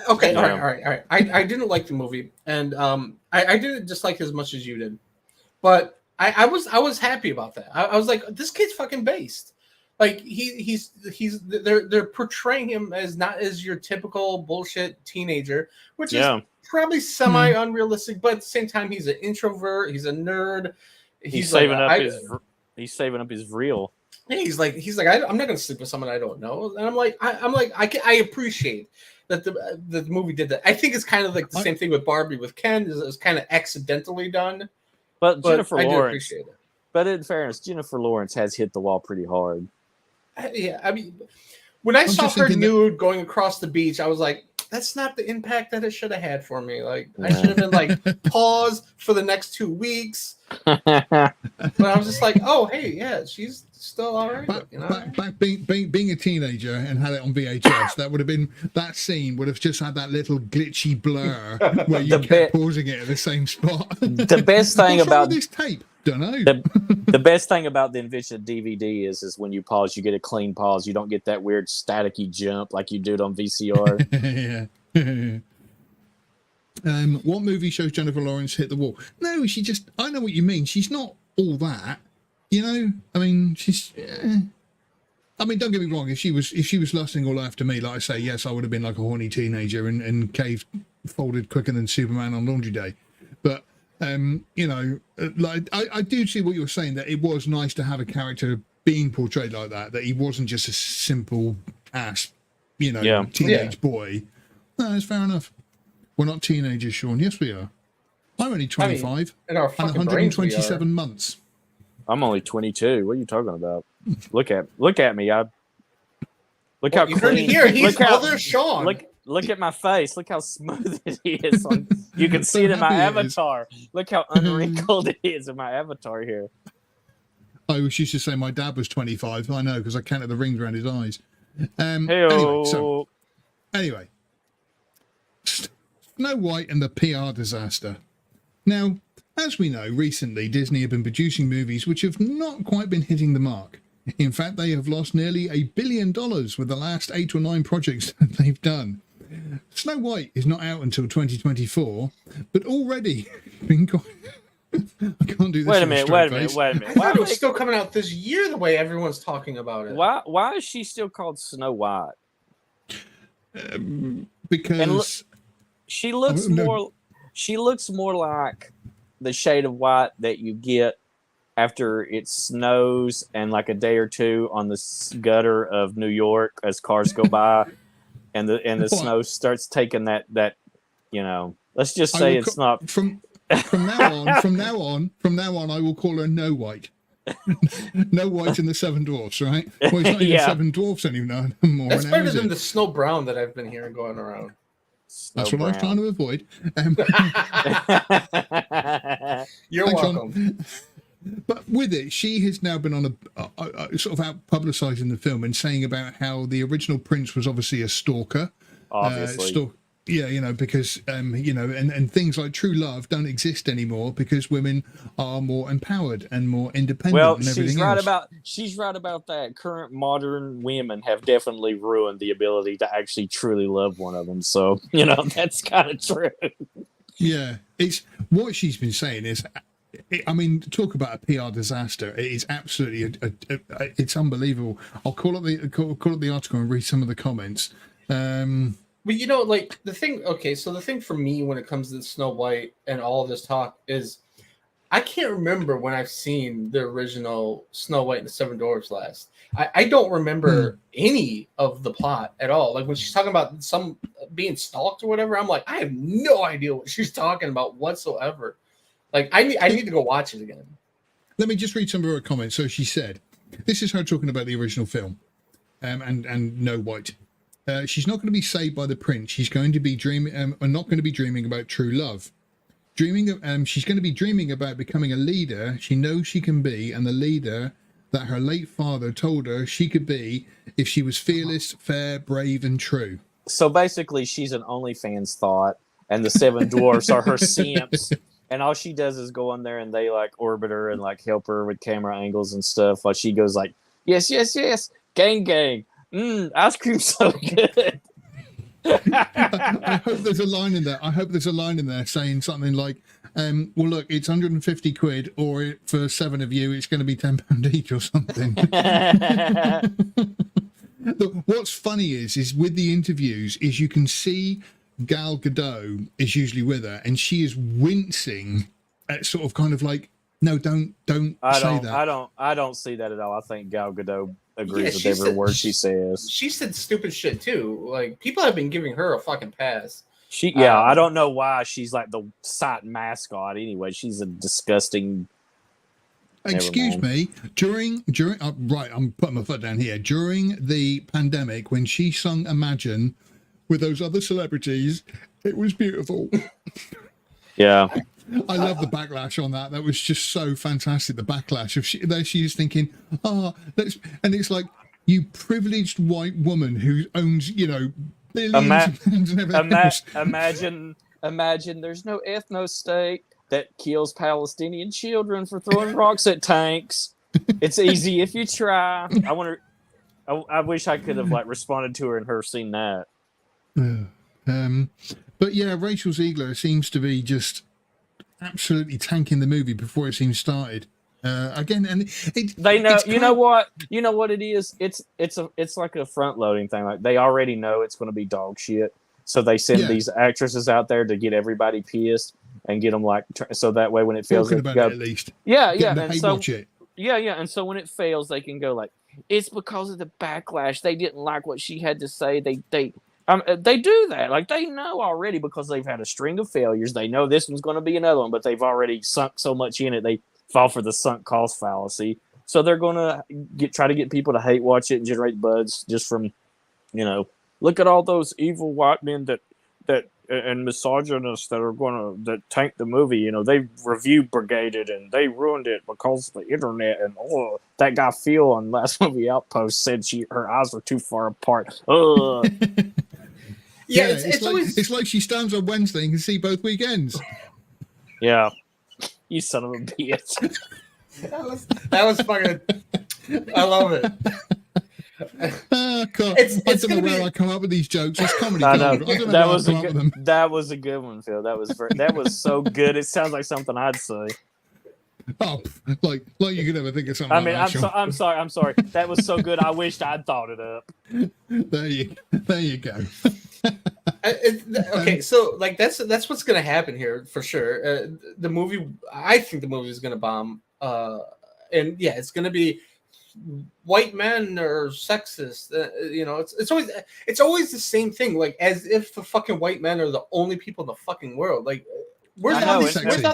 Okay, all right. I didn't like the movie, and I didn't dislike it as much as you did, but I was happy about that. I was like, this kid's fucking based. Like they're portraying him as not as your typical bullshit teenager, which is probably semi unrealistic, but at the same time he's an introvert, he's a nerd. He's saving up his real. Yeah, he's like I'm not gonna sleep with someone I don't know, and I'm like I appreciate that the movie did that. I think it's kind of like the same thing with Barbie with Ken. It was kind of accidentally done, but Jennifer Lawrence. I do appreciate it. But in fairness, Jennifer Lawrence has hit the wall pretty hard. Yeah, I mean, when I saw her nude going across the beach, I was like, that's not the impact that it should have had for me. Like, I should have been like, pause for the next 2 weeks. But I was just like, oh, hey, yeah, she's still all right. Back being a teenager and had it on VHS, that scene would have just had that little glitchy blur where you kept pausing it at the same spot. The best thing about this tape. Don't know. The best thing about the invention of DVD is when you pause, you get a clean pause. You don't get that weird staticky jump like you do on VCR. Yeah. What movie shows Jennifer Lawrence hit the wall? No, I know what you mean. She's not all that. I mean, she's. I mean, don't get me wrong. If she was lusting all after me, like I say, yes, I would have been like a horny teenager and caved folded quicker than Superman on laundry day. But like I do see what you're saying, that it was nice to have a character being portrayed like that he wasn't just a simple ass, teenage boy. No, that's fair enough. We're not teenagers, Sean. Yes, we are. I'm only 25 and 127 months. I'm only 22. What are you talking about? Look at me. Look how clean. He's other Sean. Look at my face. Look how smooth it is. You can see it in my avatar. Look how unwrinkled it is in my avatar here. I used to say my dad was 25. I know, because I counted the rings around his eyes. Anyway, Snow White and the PR disaster. Now, as we know, recently Disney have been producing movies which have not quite been hitting the mark. In fact, they have lost nearly $1 billion with the last 8 or 9 projects that they've done. Snow White is not out until 2024, but already been I can't do this. Wait a minute. I thought it was still coming out this year the way everyone's talking about it. Why is she still called Snow White? Because she looks more like the shade of white that you get after it snows and like a day or two on the gutter of New York as cars go by. And the snow starts taking that let's just say it's not from now on I will call her No White. No White in the Seven Dwarfs, right? Well, it's not even Seven Dwarfs anymore. That's better than the Snow Brown that I've been hearing going around. That's what I was trying to avoid. You're welcome. But with it, she has now been on a sort of out publicising the film and saying about how the original Prince was obviously a stalker. Obviously. Because and things like true love don't exist anymore because women are more empowered and more independent. Well, and everything she's right about that. Current modern women have definitely ruined the ability to actually truly love one of them. So that's kind of true. Yeah, it's what she's been saying is. I mean, talk about a PR disaster. It is absolutely, it's unbelievable. I'll call up the article and read some of the comments. But the thing. Okay, so the thing for me when it comes to Snow White and all of this talk is, I can't remember when I've seen the original Snow White and the Seven Dwarfs last. I don't remember any of the plot at all. Like when she's talking about some being stalked or whatever, I'm like, I have no idea what she's talking about whatsoever. Like, I need to go watch it again. Let me just read some of her comments. So she said, this is her talking about the original film. and no white. She's not going to be saved by the prince. She's going to be dreaming, not going to be dreaming about true love. She's going to be dreaming about becoming a leader she knows she can be, and the leader that her late father told her she could be if she was fearless, fair, brave, and true. So basically, she's an OnlyFans thought, and the seven dwarfs are her simps. And all she does is go in there and they like orbit her and like help her with camera angles and stuff. While she goes like, yes, yes, yes, gang, gang. Ice cream's so good. I hope there's a line in there. I hope there's a line in there saying something like, well, look, it's 150 quid, or for 7 of you, it's going to be £10 each or something. What's funny is with the interviews is you can see Gal Gadot is usually with her, and she is wincing at sort of kind of like, no, don't say that. I don't see that at all. I think Gal Gadot agrees with every word she says. She said stupid shit too. Like, people have been giving her a fucking pass. I don't know why she's like the site mascot anyway. She's a disgusting. Excuse me. During right, I'm putting my foot down here. During the pandemic, when she sung "Imagine" with those other celebrities, it was beautiful. Yeah. I love the backlash on that. That was just so fantastic. The backlash of she's thinking, and it's like, you privileged white woman who owns, billions of pounds and everything else. Imagine there's no ethno state that kills Palestinian children for throwing rocks at tanks. It's easy if you try. I wish I could have like responded to her and her seen that. But yeah, Rachel Ziegler seems to be just absolutely tanking the movie before it seems started. Again, and they know. You know what it is. It's like a front loading thing. Like, they already know it's going to be dog shit, so they send these actresses out there to get everybody pissed and get them like so that way when it fails, talking about it at least. Yeah. And so watch it. Yeah. And so when it fails, they can go like, it's because of the backlash. They didn't like what she had to say. They do that. Like, they know already because they've had a string of failures. They know this one's going to be another one, but they've already sunk so much in it. They fall for the sunk cost fallacy. So they're going to try to get people to hate watch it and generate buzz just from, look at all those evil white men that and misogynists that tank the movie. They review brigaded and they ruined it because of the internet. And that guy Phil on last movie Outpost said her eyes were too far apart. Yeah, it's like she stands on Wednesday and can see both weekends. Yeah, you son of a bitch. that was fucking. I love it. God, I don't know where I come up with these jokes. It's comedy. I don't know that was a good one, Phil. That was so good. It sounds like something I'd say. Oh, like you could never think of something. I mean, I'm sorry. That was so good. I wished I'd thought it up. There you go. Okay, so like that's what's gonna happen here for sure. The movie, I think the movie is gonna bomb. And yeah, it's gonna be white men are sexist. It's always the same thing. Like, as if the fucking white men are the only people in the fucking world. Like, where's all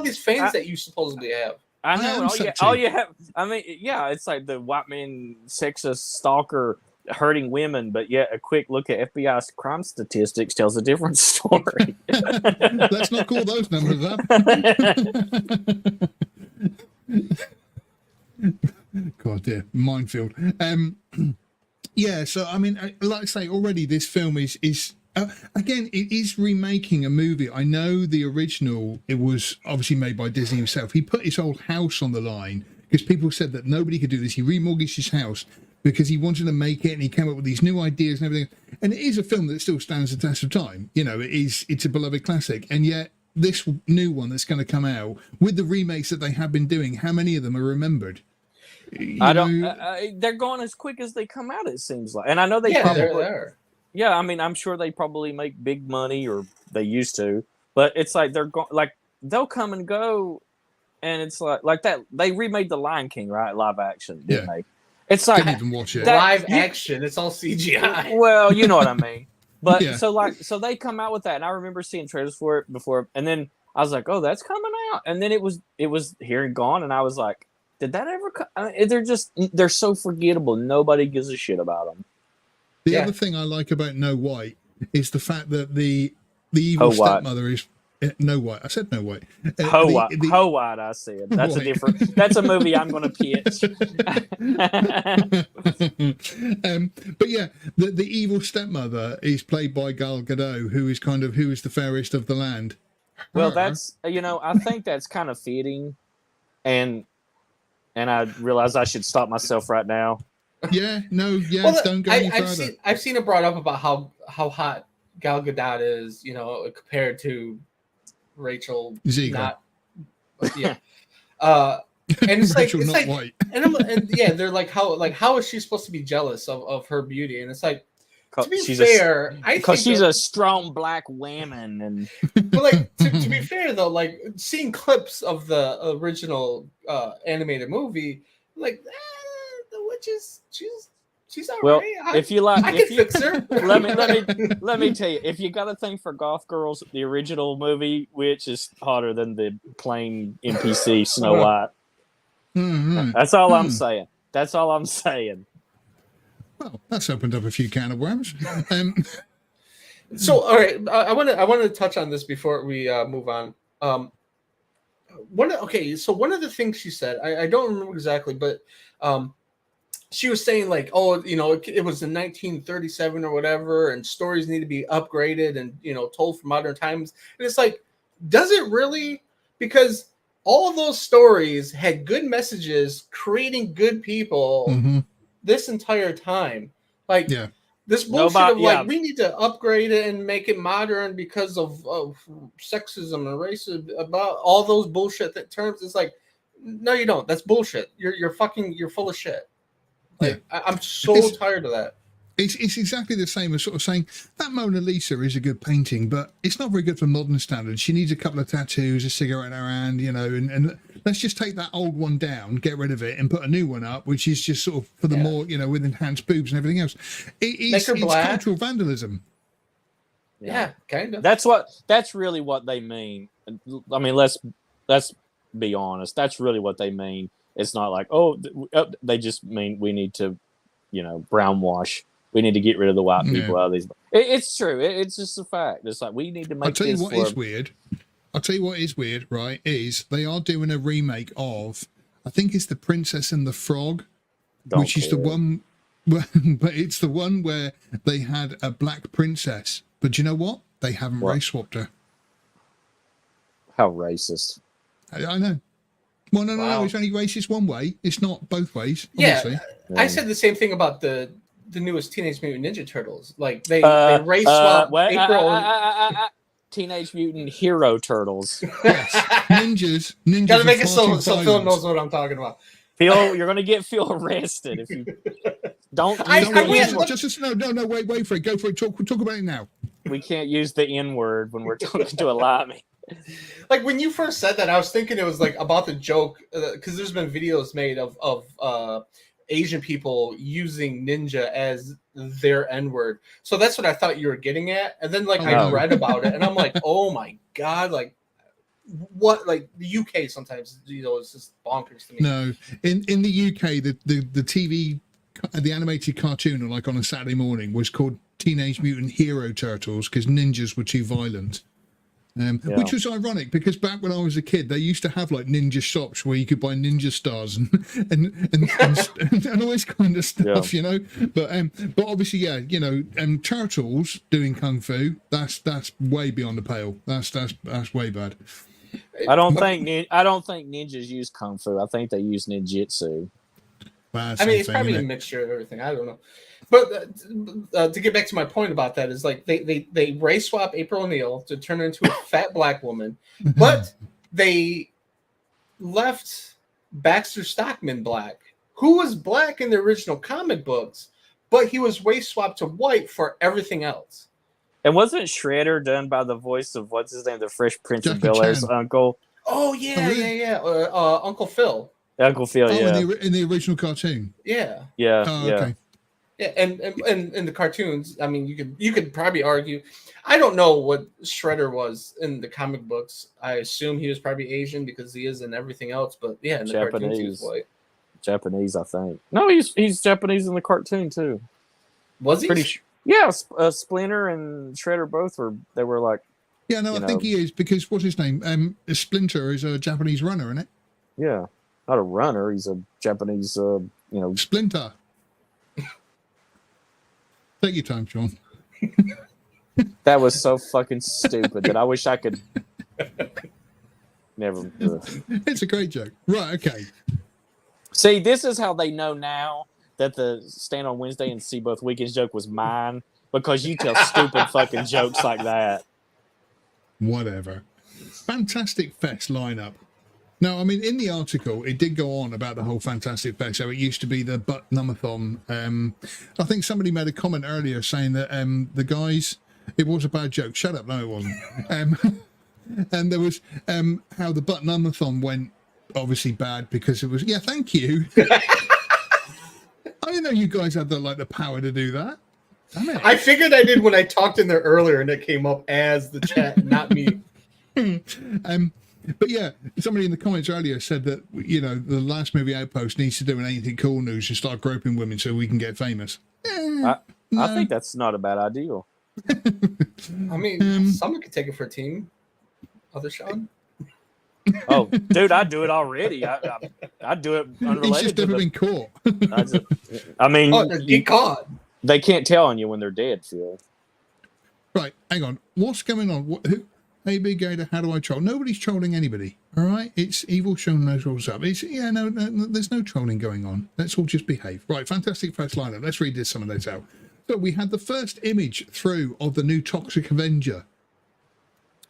these fans that you supposedly have? I know. All you have. I mean, yeah, it's like the white man sexist stalker hurting women, but yet a quick look at FBI's crime statistics tells a different story. Let's not call those numbers up. God, dear, minefield. Yeah, so I mean, like I say, already this film is again, it is remaking a movie. I know the original, it was obviously made by Disney himself. He put his old house on the line because people said that nobody could do this. He remortgaged his house because he wanted to make it, and he came up with these new ideas and everything. And it is a film that still stands the test of time. It's a beloved classic. And yet this new one that's going to come out with the remakes that they have been doing, how many of them are remembered? They're going as quick as they come out, it seems like. And I know they probably are. Yeah, I mean, I'm sure they probably make big money, or they used to. But it's like they'll come and go, and it's like that. They remade The Lion King, right? Live action, didn't they? It's like, didn't even watch it. Live action. It's all CGI. Well, you know what I mean. But so they come out with that, and I remember seeing trailers for it before, and then I was like, oh, that's coming out, and then it was here and gone, and I was like, did that ever come? They're so forgettable. Nobody gives a shit about them. The Yeah. other thing I like about No White is the fact that the evil Ho White. stepmother is No White. I said No White. Ho White, I said. That's Right. a different. That's a movie I'm going to pitch. But yeah, the evil stepmother is played by Gal Gadot, who is the fairest of the land. Well, Her. that's I think that's kind of fitting, and I realize I should stop myself right now. Yeah, no, yeah, Well, don't go any further. I've seen it brought up about how hot Gal Gadot is, compared to Rachel. Ziegler. Not, yeah. And it's Rachel like not white. and yeah, they're like how is she supposed to be jealous of her beauty? And it's like, to be She's fair, because she's a strong black woman, and but like to be fair though, like seeing clips of the original animated movie, like the witch is she's all well, right. if you like, I can fix her. let me tell you, if you got a thing for goth girls, the original movie witch is hotter than the plain NPC Snow White. Mm-hmm. That's all I'm saying. That's all I'm saying. Well, that's opened up a few can of worms. So, all right, I want to touch on this before we move on. One of the things she said, I don't remember exactly, but she was saying like, oh, it was in 1937 or whatever, and stories need to be upgraded and told for modern times. And it's like, does it really? Because all of those stories had good messages, creating good people. Mm-hmm. This entire time, like this bullshit of like we need to upgrade it and make it modern because of sexism and racism, about all those bullshit terms. It's like, no, you don't. That's bullshit. You're full of shit. Like I'm so tired of that. It's exactly the same as sort of saying that Mona Lisa is a good painting, but it's not very good for modern standards. She needs a couple of tattoos, a cigarette in her hand, and let's just take that old one down, get rid of it, and put a new one up, which is just sort of for the more, with enhanced boobs and everything else. It's cultural vandalism. Yeah, kind of. That's really what they mean. I mean, let's be honest. That's really what they mean. It's not like, they just mean we need to, brown wash. We need to get rid of the white people out of these. It's true. It's just a fact. It's like we need to make. I'll tell you what is weird. Right? Is they are doing a remake of, I think it's The Princess and the Frog, which is the one, but it's the one where they had a black princess. But you know what? They haven't race swapped her. How racist! I know. Well, no. It's only racist one way. It's not both ways. Obviously. Yeah, I said the same thing about the newest Teenage Mutant Ninja Turtles. Like they race swap April. Teenage Mutant Hero Turtles. Yes. Ninjas. Gotta make it so Phil knows what I'm talking about. Phil, you're gonna get Phil arrested if you don't. No. Wait for it. Go for it. Talk about it now. We can't use the N word when we're talking to a live. Like when you first said that, I was thinking it was like about the joke because there's been videos made of Asian people using ninja as their N-word. So that's what I thought you were getting at. And then I read about it and I'm like, oh my God, like what, like the UK sometimes, it's just bonkers to me. No, in the UK, the TV, the animated cartoon like on a Saturday morning was called Teenage Mutant Hero Turtles because ninjas were too violent. Which was ironic because back when I was a kid, they used to have like ninja shops where you could buy ninja stars and all this kind of stuff, But obviously, turtles doing kung fu, that's way beyond the pale. That's way bad. I don't think ninjas use kung fu. I think they use ninjutsu. Well, I mean, it's probably a mixture of everything. I don't know. But to get back to my point about that is like they race swap April O'Neil to turn her into a fat black woman, but they left Baxter Stockman black, who was black in the original comic books, but he was race swapped to white for everything else. And wasn't Shredder done by the voice of what's his name, the Fresh Prince of Bel-Air's uncle? Oh yeah. Uncle Phil. Uncle Phil, in the original cartoon. Yeah. Okay. Yeah, and in the cartoons, I mean, you could probably argue. I don't know what Shredder was in the comic books. I assume he was probably Asian because he is in everything else. But yeah, in the cartoons, he was white. Japanese, I think. No, he's Japanese in the cartoon too. Was he? Yeah, Splinter and Shredder both were. They were like. Yeah, no, I think he is because what's his name? Splinter is a Japanese runner, isn't it? Yeah, not a runner. He's a Japanese. Splinter. Take your time, Sean. That was so fucking stupid that I wish I could. Never. It's a great joke. Right, okay. See, this is how they know now that the Stand on Wednesday and See Both Weekends joke was mine because you tell stupid fucking jokes like that. Whatever. Fantastic Fest lineup. Now, I mean, in the article, it did go on about the whole Fantastic Fest. So it used to be the Butt Numathon. I think somebody made a comment earlier saying that the guys, it was a bad joke. Shut up. No, it wasn't. And there was how the Butt Numathon went obviously bad because it was, yeah, thank you. I didn't know you guys had the power to do that. Damn it. I figured I did when I talked in there earlier and it came up as the chat, not me. But yeah, somebody in the comments earlier said that, you know, the last movie Outpost needs to do an Anything Cool news and start groping women so we can get famous. I think that's not a bad idea. I mean, someone could take it for a team. Other Sean? Oh, dude, I do it already. I do it unrelated. He's just never been caught. I mean, get caught. They can't tell on you when they're dead, Phil. Right, hang on. What's going on? Hey, Big Gator, how do I troll? Nobody's trolling anybody, all right? It's Evil Sean knows what's up. No, there's no trolling going on. Let's all just behave. Right, Fantastic Fest lineup. Let's read some of those out. So we had the first image through of the new Toxic Avenger,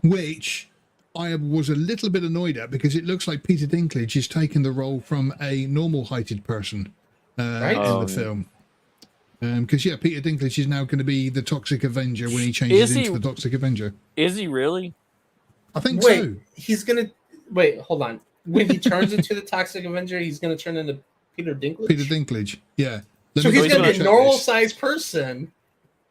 which I was a little bit annoyed at because it looks like Peter Dinklage is taking the role from a normal-heighted person in the film. Because, Peter Dinklage is now going to be the Toxic Avenger when he changes into the Toxic Avenger. Is he really? I think so. He's going to... Wait, hold on. When he turns into the Toxic Avenger, he's going to turn into Peter Dinklage? Peter Dinklage, yeah. So he's going to be a normal-sized person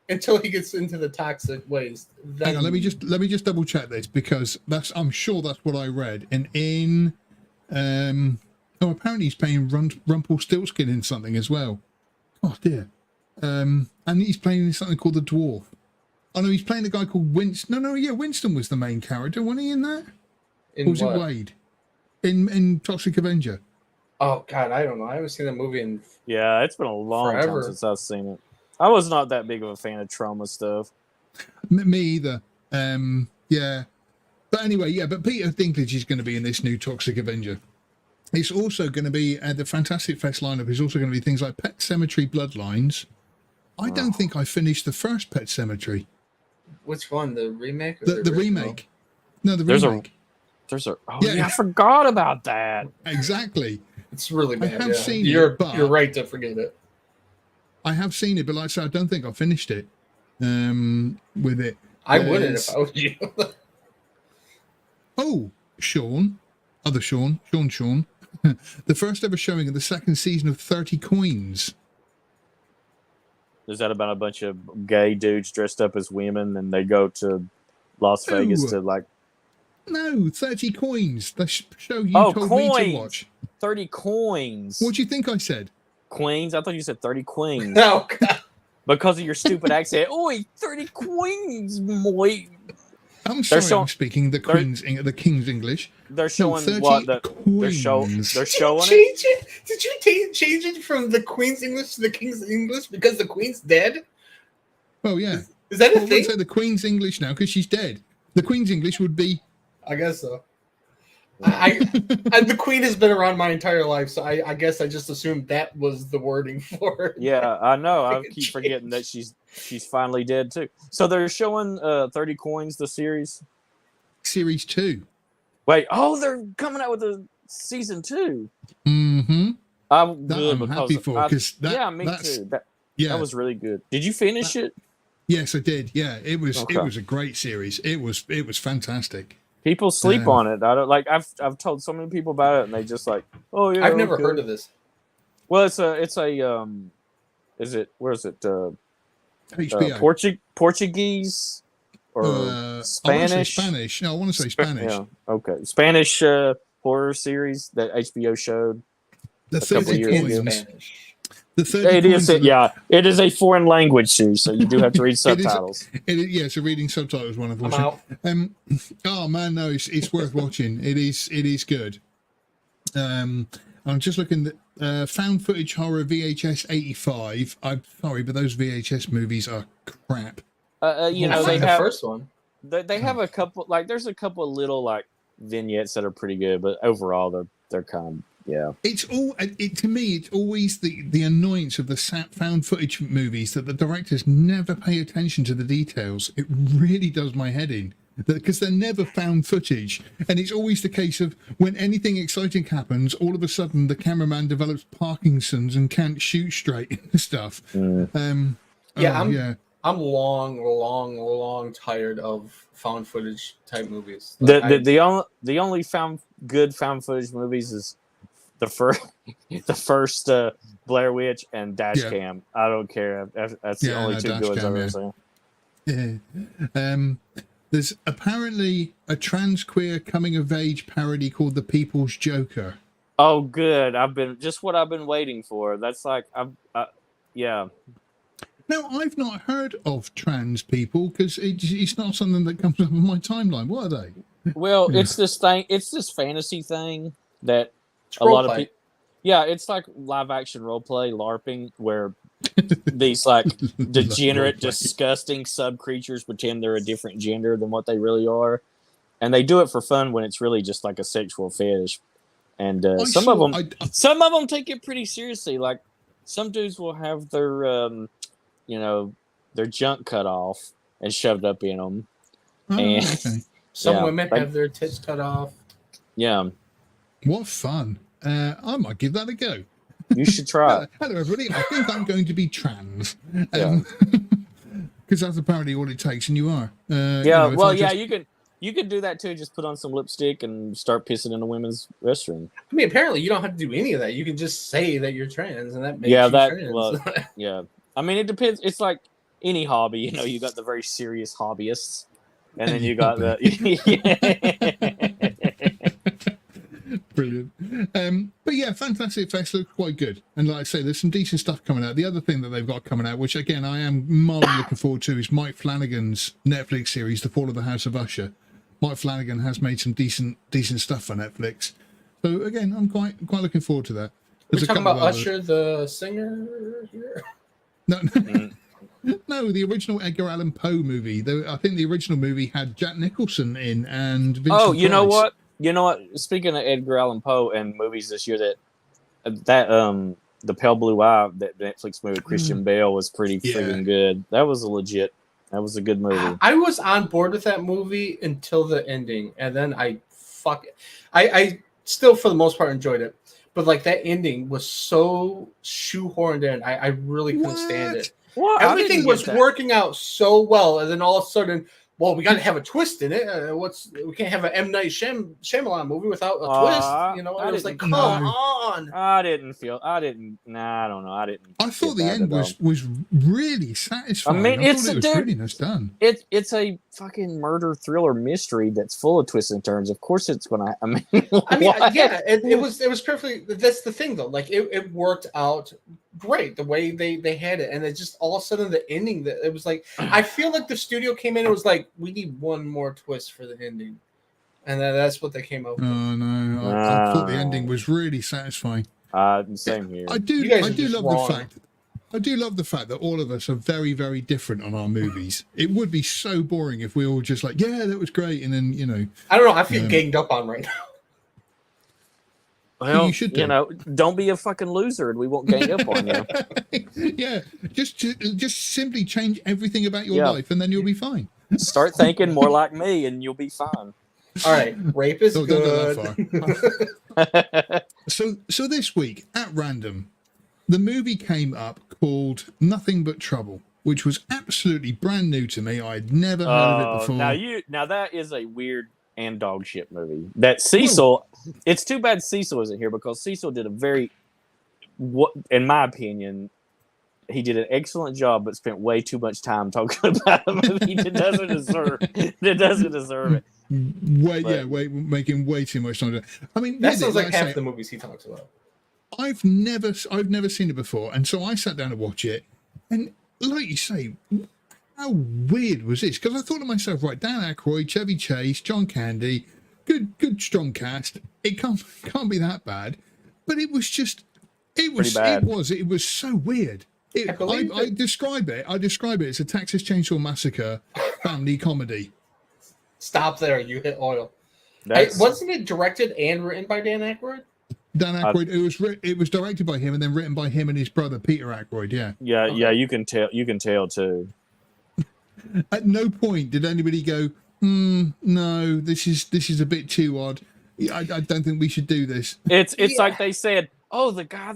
until he gets into the toxic ways. Hang on, let me just double-check this because I'm sure that's what I read. And apparently he's playing Rumpelstiltskin in something as well. Oh, dear. And he's playing something called the Dwarf. Oh no, he's playing a guy called Winston. Winston was the main character, wasn't he in that? Or was it Wade? In Toxic Avenger. Oh God, I don't know. I haven't seen that movie in it's been a long time since I've seen it. I was not that big of a fan of trauma stuff. Me either. Yeah. But anyway, but Peter Dinklage is going to be in this new Toxic Avenger. It's also going to be the Fantastic Fest lineup is also going to be things like Pet Sematary Bloodlines. I don't think I finished the first Pet Sematary. Which one? The remake? Or the remake. No, the remake. I forgot about that. Exactly. It's really bad. I have seen you're, it, but you're right to forget it. I have seen it, but like I said, I don't think I finished it with it. I wouldn't if I was you. Sean. The first ever showing of the second season of 30 Coins. Is that about a bunch of gay dudes dressed up as women and they go to Las Vegas to like... No, 30 Coins. The show you told me to watch. 30 Coins. What do you think I said? Queens? I thought you said 30 Queens. No, God. Because of your stupid accent. Oi, 30 Queens, boy. I'm sorry, I'm speaking the King's English. They're showing what they're showing. They're showing it. Did you change it from the Queen's English to the King's English because the Queen's dead? Well, yeah. Is that a thing? Let's say the Queen's English now because she's dead. The Queen's English would be. I guess so. The Queen has been around my entire life, so I guess I just assumed that was the wording for it. Yeah, I know. I keep forgetting that she's finally dead too. So they're showing 30 Coins, the series. Series 2. Wait, they're coming out with a season 2. Mm-hmm. I'm happy for because me too. That was really good. Did you finish it? Yes, I did. Yeah, it was a great series. It was fantastic. People sleep on it. I don't like. I've told so many people about it, and they just like, oh yeah. I've never heard of this. Well, it's a. Is it? Where is it? HBO. Portuguese or Spanish? Spanish. No, I want to say Spanish. Yeah. Okay. Spanish horror series that HBO showed. The 30 Coins. The 30 It points is, and the- yeah. It is a foreign language series, so you do have to read subtitles. Yeah, so reading subtitles one I'm unfortunately. out. Oh man, no, it's worth watching. It is good. I'm just looking at found footage horror VHS 85. I'm sorry, but those VHS movies are crap. You I know, like they the have first one. they have a couple, like there's a couple of little like vignettes that are pretty good, but overall they're kind of, yeah. It's all to me. It's always the annoyance of the found footage movies that the directors never pay attention to the details. It really does my head in because they're never found footage, and it's always the case of when anything exciting happens, all of a sudden the cameraman develops Parkinson's and can't shoot straight and stuff. I'm long tired of found footage type movies. The only good found footage movies is the first Blair Witch and Dash Cam. I don't care. That's the only two good ones I've ever seen. Yeah. There's apparently a trans queer coming of age parody called The People's Joker. Oh, good. I've been waiting for. That's like yeah. Now, I've not heard of trans people because it's not something that comes up on my timeline. What are they? Well, it's this fantasy thing that It's a lot of roleplay. people. Yeah, it's like live action role play, LARPing, where these like degenerate, disgusting sub creatures pretend they're a different gender than what they really are, and they do it for fun when it's really just like a sexual fetish. And some of them take it pretty seriously. Like some dudes will have their their junk cut off and shoved up in them. And okay. Some women have their tits cut off. Yeah. What fun. I might give that a go. You should try. Hello, everybody. I think I'm going to be trans. Yeah. Because that's apparently all it takes, and you are. You can do that too. Just put on some lipstick and start pissing in a women's restroom. I mean, apparently you don't have to do any of that. You can just say that you're trans, and that makes you trans. Well, yeah. I mean, it depends. It's like any hobby. You know, you got the very serious hobbyists, and then you got the. Brilliant. But yeah, Fantastic Effects looks quite good. And like I say, there's some decent stuff coming out. The other thing that they've got coming out, which again I am mildly looking forward to, is Mike Flanagan's Netflix series, The Fall of the House of Usher. Mike Flanagan has made some decent stuff for Netflix. So again, I'm quite looking forward to that. We're talking about Usher, the singer here? No, no, the original Edgar Allan Poe movie. I think the original movie had Jack Nicholson in and Vincent Oh, you know Price. what? You know what? Speaking of Edgar Allan Poe and movies this year, that The Pale Blue Eye, that Netflix movie, Christian Bale, was pretty freaking good. That was a good movie. I was on board with that movie until the ending, and then I still for the most part enjoyed it, but like that ending was so shoehorned in, I really couldn't stand it. What? Everything was working out so well, and then all of a sudden, well, we got to have a twist in it. We can't have an M. Night Shyamalan movie without a twist. You know, I was like, come on. I don't know. I thought the end was really satisfying. I mean, it was really nice done. It's a fucking murder thriller mystery that's full of twists and turns. Of course, it's gonna. I mean, yeah, it was perfectly. That's the thing, though. Like it worked out great the way they had it, and it just all of a sudden the ending that it was like I feel like the studio came in and was like, we need one more twist for the ending, and that's what they came up with. Oh no, I thought the ending was really satisfying. Same here. I do love the fact that all of us are very, very different on our movies. It would be so boring if we all just like, yeah, that was great, and then I don't know. I feel ganged up on right now. Well, you should don't be a fucking loser, and we won't gang up on you. Yeah, just simply change everything about your life, and then you'll be fine. Start thinking more like me, and you'll be fine. All right, rape is Don't good. go that far. So this week at random, the movie came up called Nothing But Trouble, which was absolutely brand new to me. I'd never heard of it before. Now that is a weird and dog shit movie. That Cecil, it's too bad Cecil isn't here because Cecil did in my opinion, he did an excellent job, but spent way too much time talking about a movie that doesn't deserve it. Making way too much time. I mean, that sounds like half the movies he talks about. I've never seen it before, and so I sat down to watch it, and like you say, how weird was this? Because I thought to myself, right, Dan Aykroyd, Chevy Chase, John Candy, good strong cast. It can't be that bad, but it was just, it was so weird. I describe it as a Texas Chainsaw Massacre family comedy. Stop there, you hit oil. Wasn't it directed and written by Dan Aykroyd? Dan Aykroyd. It was directed by him and then written by him and his brother Peter Aykroyd. Yeah. Yeah, okay. Yeah. You can tell too. At no point did anybody go, no, this is a bit too odd. I don't think we should do this. It's like they said, oh, the guy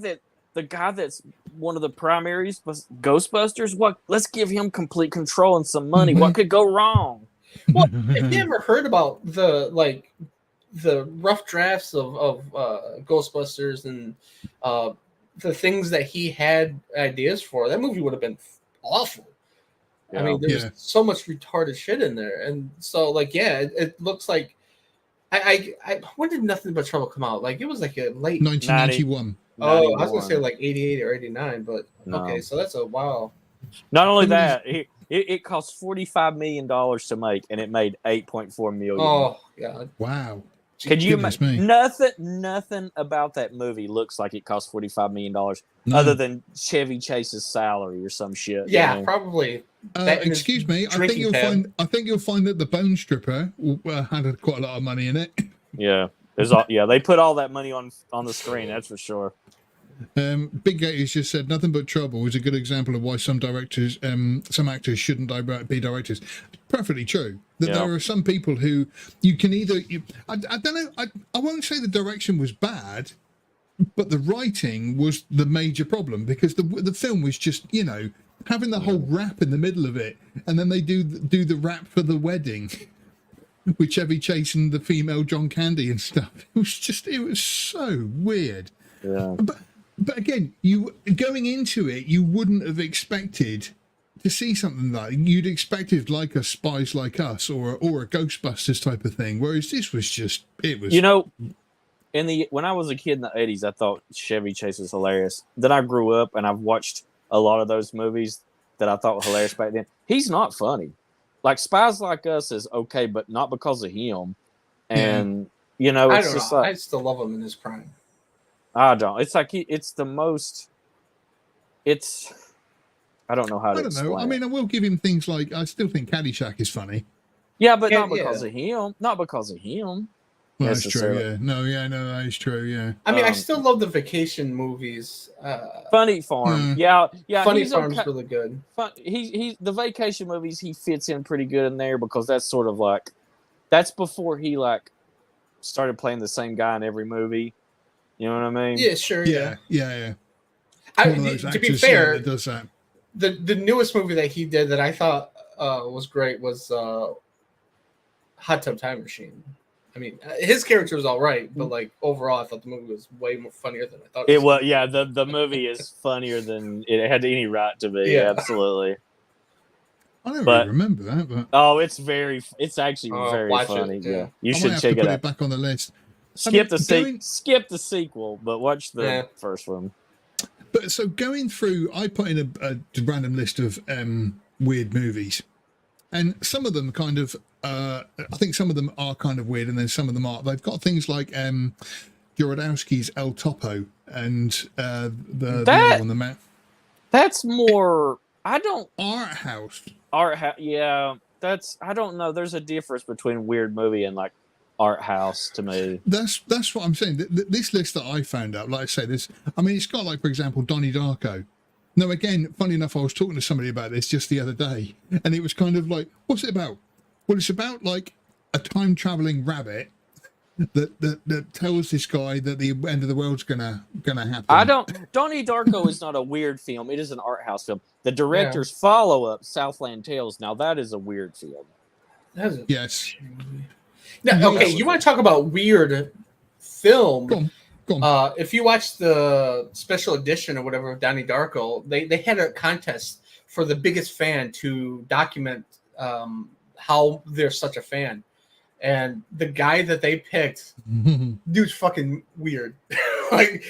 that's one of the primaries was Ghostbusters. What? Let's give him complete control and some money. What could go wrong? Well, if you ever heard about the rough drafts of Ghostbusters and the things that he had ideas for, that movie would have been awful. Yeah. I mean, there's so much retarded shit in there, and so it looks like when did Nothing But Trouble come out? Like it was like a late 1991. Oh, I was gonna say like 88 or 89, but no. Okay, so that's a while. Not only that, it cost $45 million to make, and it made $8.4 million. Oh God! Wow. Could you imagine? Nothing about that movie looks like it cost $45 million, other than Chevy Chase's salary or some shit. Yeah, probably. Excuse me. I think you'll find that the Bone Stripper had quite a lot of money in it. Yeah, they put all that money on the screen. That's for sure. Big Gators just said Nothing But Trouble is a good example of why some actors shouldn't be directors. Perfectly true. That there are some people who you can either. I don't know. I won't say the direction was bad, but the writing was the major problem because the film was just having the whole rap in the middle of it, and then they do the rap for the wedding with Chevy Chase and the female John Candy and stuff. It was so weird. Yeah. But again, going into it, you wouldn't have expected to see something like you'd expected like a Spies Like Us or a Ghostbusters type of thing. Whereas this was just when I was a kid in the 80s, I thought Chevy Chase was hilarious. Then I grew up and I've watched a lot of those movies that I thought were hilarious back then. He's not funny. Like Spies Like Us is okay, but not because of him. And it's just like I still love him in his prime. I don't. It's like it's the most. I don't know how to explain. I don't know. I mean, I will give him things like I still think Caddyshack is funny. Yeah, but not because of him. Not because of him. Well, that's true. Yeah. No, that is true. Yeah. I mean, I still love the vacation movies. Funny Farm. Yeah. Funny Farm's really good. He the vacation movies he fits in pretty good in there because that's sort of like that's before he started playing the same guy in every movie. You know what I mean? Yeah, sure. Yeah. To be fair, that does that. The newest movie that he did that I thought was great was Hot Tub Time Machine. I mean, his character was all right, but overall, I thought the movie was way more funnier than I thought it was. Yeah, the movie is funnier than it had any right to be. Yeah. Absolutely. I don't really remember that, but it's actually very funny. Yeah, you I should might have check to it put out. It back on the list. Skip the sequel, but watch the first one. But so going through, I put in a random list of weird movies, and some of them kind of, I think some of them are kind of weird, and then some of them are. They've got things like Jorodowski's El Topo and the other one, the map. That's more. I don't art house. Yeah, that's. I don't know. There's a difference between weird movie and art house to me. That's what I'm saying. This list that I found out, like I say, it's got for example, Donnie Darko. Now, again, funny enough, I was talking to somebody about this just the other day, and it was kind of like, what's it about? Well, it's about a time traveling rabbit that tells this guy that the end of the world's gonna happen. Donnie Darko is not a weird film. It is an art house film. The director's follow-up, Southland Tales. Now that is a weird film. Yes. Now, okay, you want to talk about weird film? Go on. If you watch the special edition or whatever of Donnie Darko, they had a contest for the biggest fan to document how they're such a fan. And the guy that they picked, dude's fucking weird. Like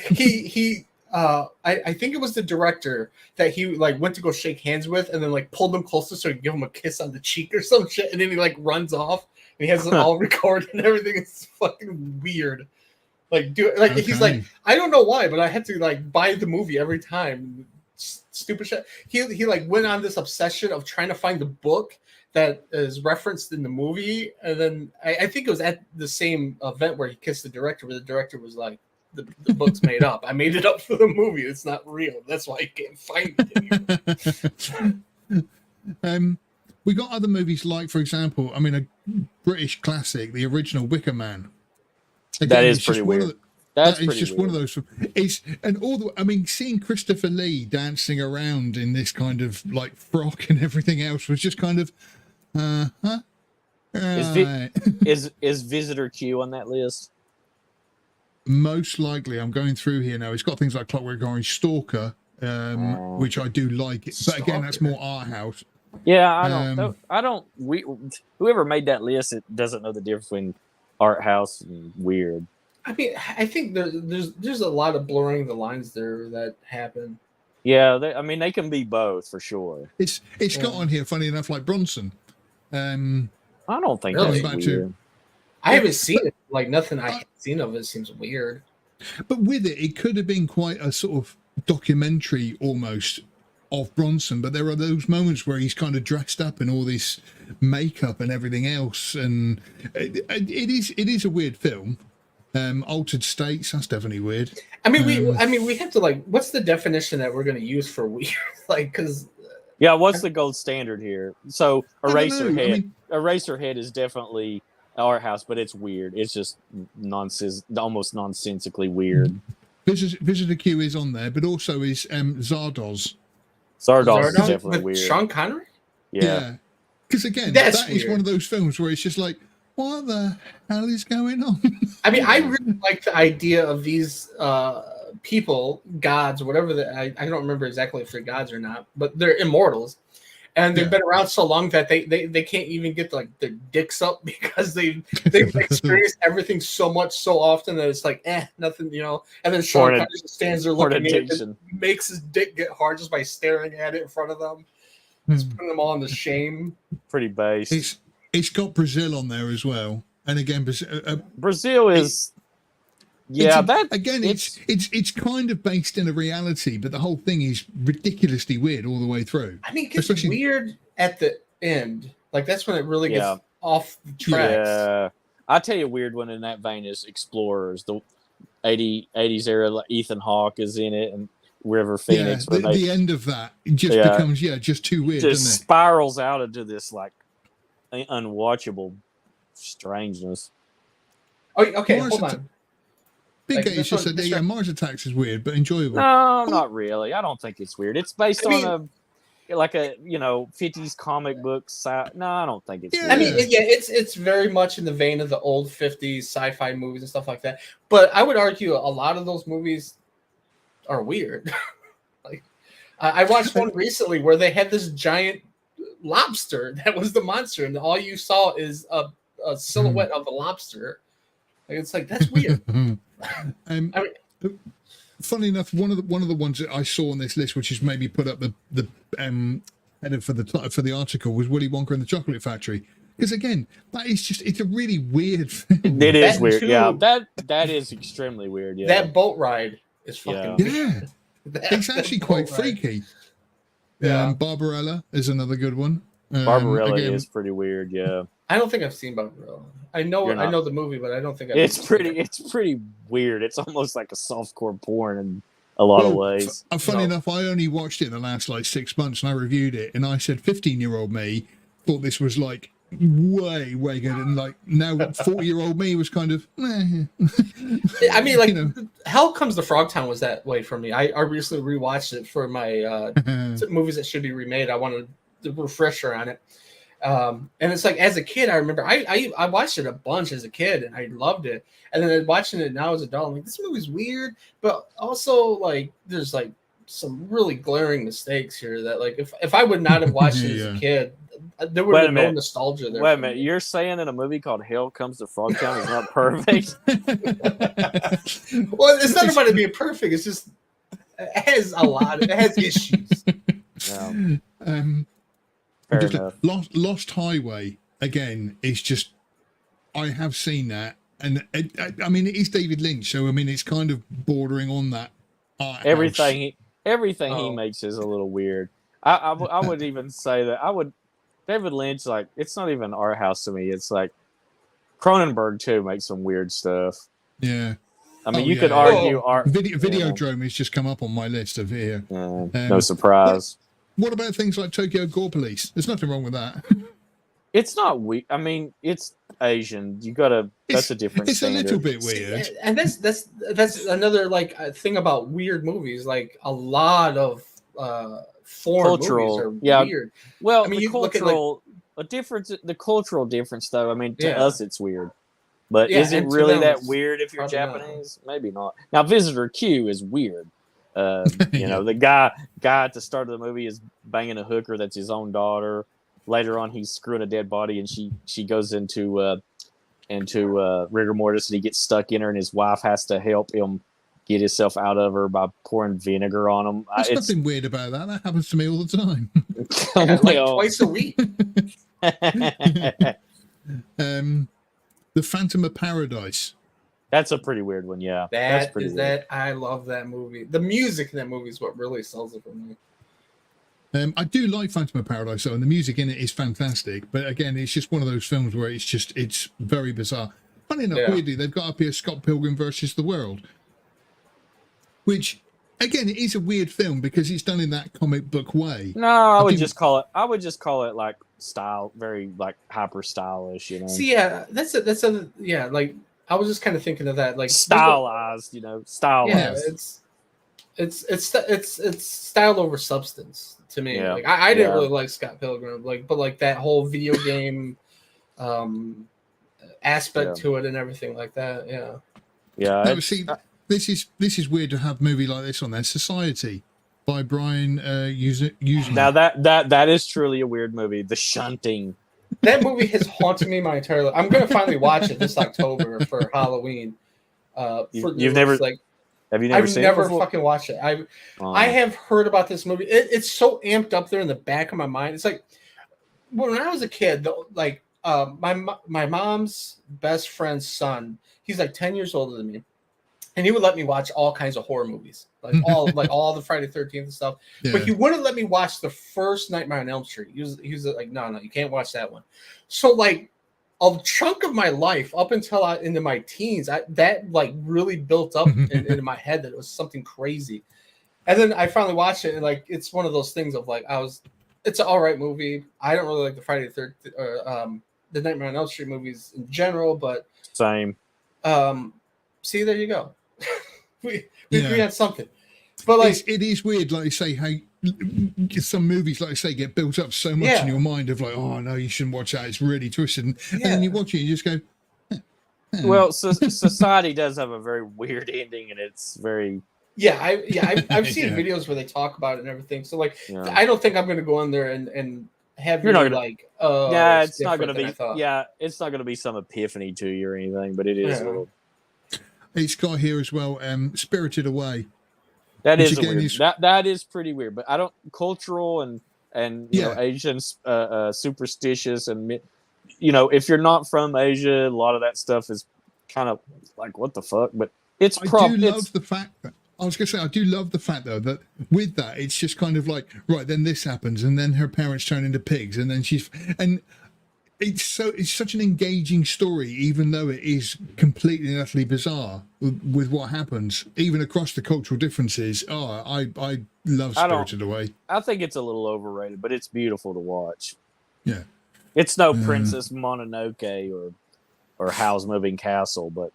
I think it was the director that he like went to go shake hands with, and then like pulled him closer so he could give him a kiss on the cheek or some shit, and then he like runs off and he has it all recorded and everything. It's fucking weird. Like he's like, I don't know why, but I had to like buy the movie every time. Stupid shit. He like went on this obsession of trying to find the book that is referenced in the movie, and then I think it was at the same event where he kissed the director, where the director was like, the book's made up. I made it up for the movie. It's not real. That's why I can't find it. We got other movies like, for example, I mean, a British classic, the original Wicker Man. Again, that is pretty weird. That's just weird. one of those. It's and all the. I mean, seeing Christopher Lee dancing around in this kind of like frock and everything else was just kind of. Is Visitor Q on that list? Most likely, I'm going through here now. It's got things like Clockwork Orange, Stalker, which I do like. But again, that's more art house. Yeah, I don't. Whoever made that list, it doesn't know the difference between art house and weird. I mean, I think there's a lot of blurring the lines there that happen. Yeah, they can be both for sure. It's got on here, funny enough, like Bronson. I don't think Really? that's weird. I haven't seen it. Like nothing I've seen of it seems weird. But with it could have been quite a sort of documentary almost of Bronson. But there are those moments where he's kind of dressed up in all this makeup and everything else, and it is a weird film. Altered States, that's definitely weird. I mean, we have to like, what's the definition that we're going to use for weird? Like, because yeah, what's the gold standard here? So Eraserhead is definitely art house, but it's weird. It's just almost nonsensically weird. Visitor Q is on there, but also is Zardoz. Zardoz is definitely with weird. Sean Connery? Yeah. Because again, that is one of those films where it's just like, what the hell is going on? I mean, I really like the idea of these people, gods, whatever. I don't remember exactly if they're gods or not, but they're immortals. And they've been around so long that they can't even get like their dicks up because they've experienced everything so much so often that it's like nothing, you know. And then Sean Connery just stands there looking at it, and makes his dick get hard just by staring at it in front of them. It's putting them all into shame. Pretty base. It's got Brazil on there as well, and again, Brazil is. It's kind of based in a reality, but the whole thing is ridiculously weird all the way through. I mean, it gets weird at the end. Like that's when it really gets off the tracks. Yeah, I'll tell you a weird one in that vein is Explorers. The 80s era, like Ethan Hawke is in it, and River Phoenix. Yeah, the end of that just becomes just too weird. Just spirals out into this like unwatchable strangeness. Oh, okay, hold on. Big Gates just said, Mars Attacks is weird, but enjoyable. No, not really. I don't think it's weird. It's based on a 50s comic book. No, I don't think it's weird. I mean, it's very much in the vein of the old 50s sci-fi movies and stuff like that. But I would argue a lot of those movies are weird. Like, I watched one recently where they had this giant lobster that was the monster, and all you saw is a silhouette of a lobster. Like, it's like, that's weird. Funny enough, one of the ones that I saw on this list, which is maybe put up the header for the article, was Willy Wonka and the Chocolate Factory. Because again, it's a really weird film. It is weird, yeah. That is extremely weird, yeah. That boat ride is fucking weird. It's actually quite freaky. Yeah, Barbarella is another good one. Barbarella is pretty weird, yeah. I don't think I've seen Barbarella. I know the movie, but I don't think It's pretty weird. It's almost like a softcore porn in a lot of ways. Funny enough, I only watched it in the last 6 months, and I reviewed it, and I said 15-year-old me thought this was like way good, and like now 40-year-old me was kind of. I mean, like Hell Comes to Frogtown was that way for me. I recently rewatched it for my movies that should be remade. I wanted the refresher on it. And it's like, as a kid, I remember I watched it a bunch as a kid and I loved it. And then watching it now as an adult, I'm like, this movie's weird, but also like there's like some really glaring mistakes here that like if I would not have watched it as a kid, there would Wait a have been no minute. nostalgia there. Wait a for minute. me. You're saying in a movie called Hell Comes to Frogtown is not perfect? Well, it's not about it being perfect. It's just it has it has issues. No, fair just enough. Lost Highway again is just. I have seen that, and I mean it is David Lynch, so I mean it's kind of bordering on that. Art Everything house. he makes is a little weird. I would even say that David Lynch, like, it's not even art house to me. It's like Cronenberg too makes some weird stuff. Yeah. I mean, you could argue art. Videodrome has just come up on my list of here. No surprise. What about things like Tokyo Gore Police? There's nothing wrong with that. It's not weird. I mean, it's Asian. That's a different It's standard. a little bit weird. And that's another like thing about weird movies. Like a lot of foreign movies are weird. Well, I mean, the you look at, the cultural difference, though. I mean, to Yeah. us, it's weird. But Yeah, is it and to really them, that it's weird if you're probably not. Japanese? Maybe not. Now, Visitor Q is weird. You know, the guy at the start of the movie is banging a hooker that's his own daughter. Later on, he's screwing a dead body, and she goes into rigor mortis, and he gets stuck in her, and his wife has to help him get himself out of her by pouring vinegar on him. There's nothing weird about that. That happens to me all the time. Like twice a week. The Phantom of Paradise. That's a pretty weird one, yeah. That's pretty weird. I love that movie. The music in that movie is what really sells it for me. I do like Phantom of Paradise, though, and the music in it is fantastic. But again, it's just one of those films where it's very bizarre. Funny enough, weirdly, they've got up here Scott Pilgrim versus the World, which again, it is a weird film because it's done in that comic book way. No, I would just call it like style, very like hyper stylish, you know. See, yeah, that's like I was just kind of thinking of that, like stylized, you know, stylized. Yeah, it's style over substance to me. Yeah. Like I didn't really like Scott Pilgrim, but like that whole video game aspect to it and everything like that. Yeah. Yeah. No, see, this is weird to have a movie like this on there. Society by Brian Usman. Now that is truly a weird movie. The Shunting. That movie has haunted me my entire life. I'm gonna finally watch it this October for Halloween. You've never like. Have you never seen it? I've never fucking watched it. I have heard about this movie. It's so amped up there in the back of my mind. It's like when I was a kid, like my mom's best friend's son, he's like 10 years older than me. And he would let me watch all kinds of horror movies, like all the Friday 13th and stuff. Yeah. But he wouldn't let me watch the first Nightmare on Elm Street. He was like, no, you can't watch that one. So like a chunk of my life up until into my teens, that like really built up into my head that it was something crazy. And then I finally watched it, and like it's one of those things of like it's an all right movie. I don't really like the Friday the 13th or the Nightmare on Elm Street movies in general, but same. See, there you go. we agree on something, but like it is weird, like you say, how some movies, like I say, get built up so much in your mind of like, oh no, you shouldn't watch that. It's really twisted, and then you watch it, and you just go. Well, Society does have a very weird ending, and it's very. I've seen videos where they talk about it and everything. So like, I don't think I'm going to go in there and have you're not gonna, like. It's not going to be. Yeah, it's not going to be some epiphany to you or anything, but it is a little. It's got here as well, Spirited Away. That is weird. That is pretty weird, but I don't cultural and you know Asian superstitious and you know if you're not from Asia, a lot of that stuff is kind of like what the fuck. But I do love the fact that I was going to say I do love the fact though that with that it's just kind of like right then this happens and then her parents turn into pigs and then it's such an engaging story, even though it is completely and utterly bizarre with what happens, even across the cultural differences. Oh, I love Spirited Away. I think it's a little overrated, but it's beautiful to watch. Yeah, it's no Princess Mononoke or Howl's Moving Castle, but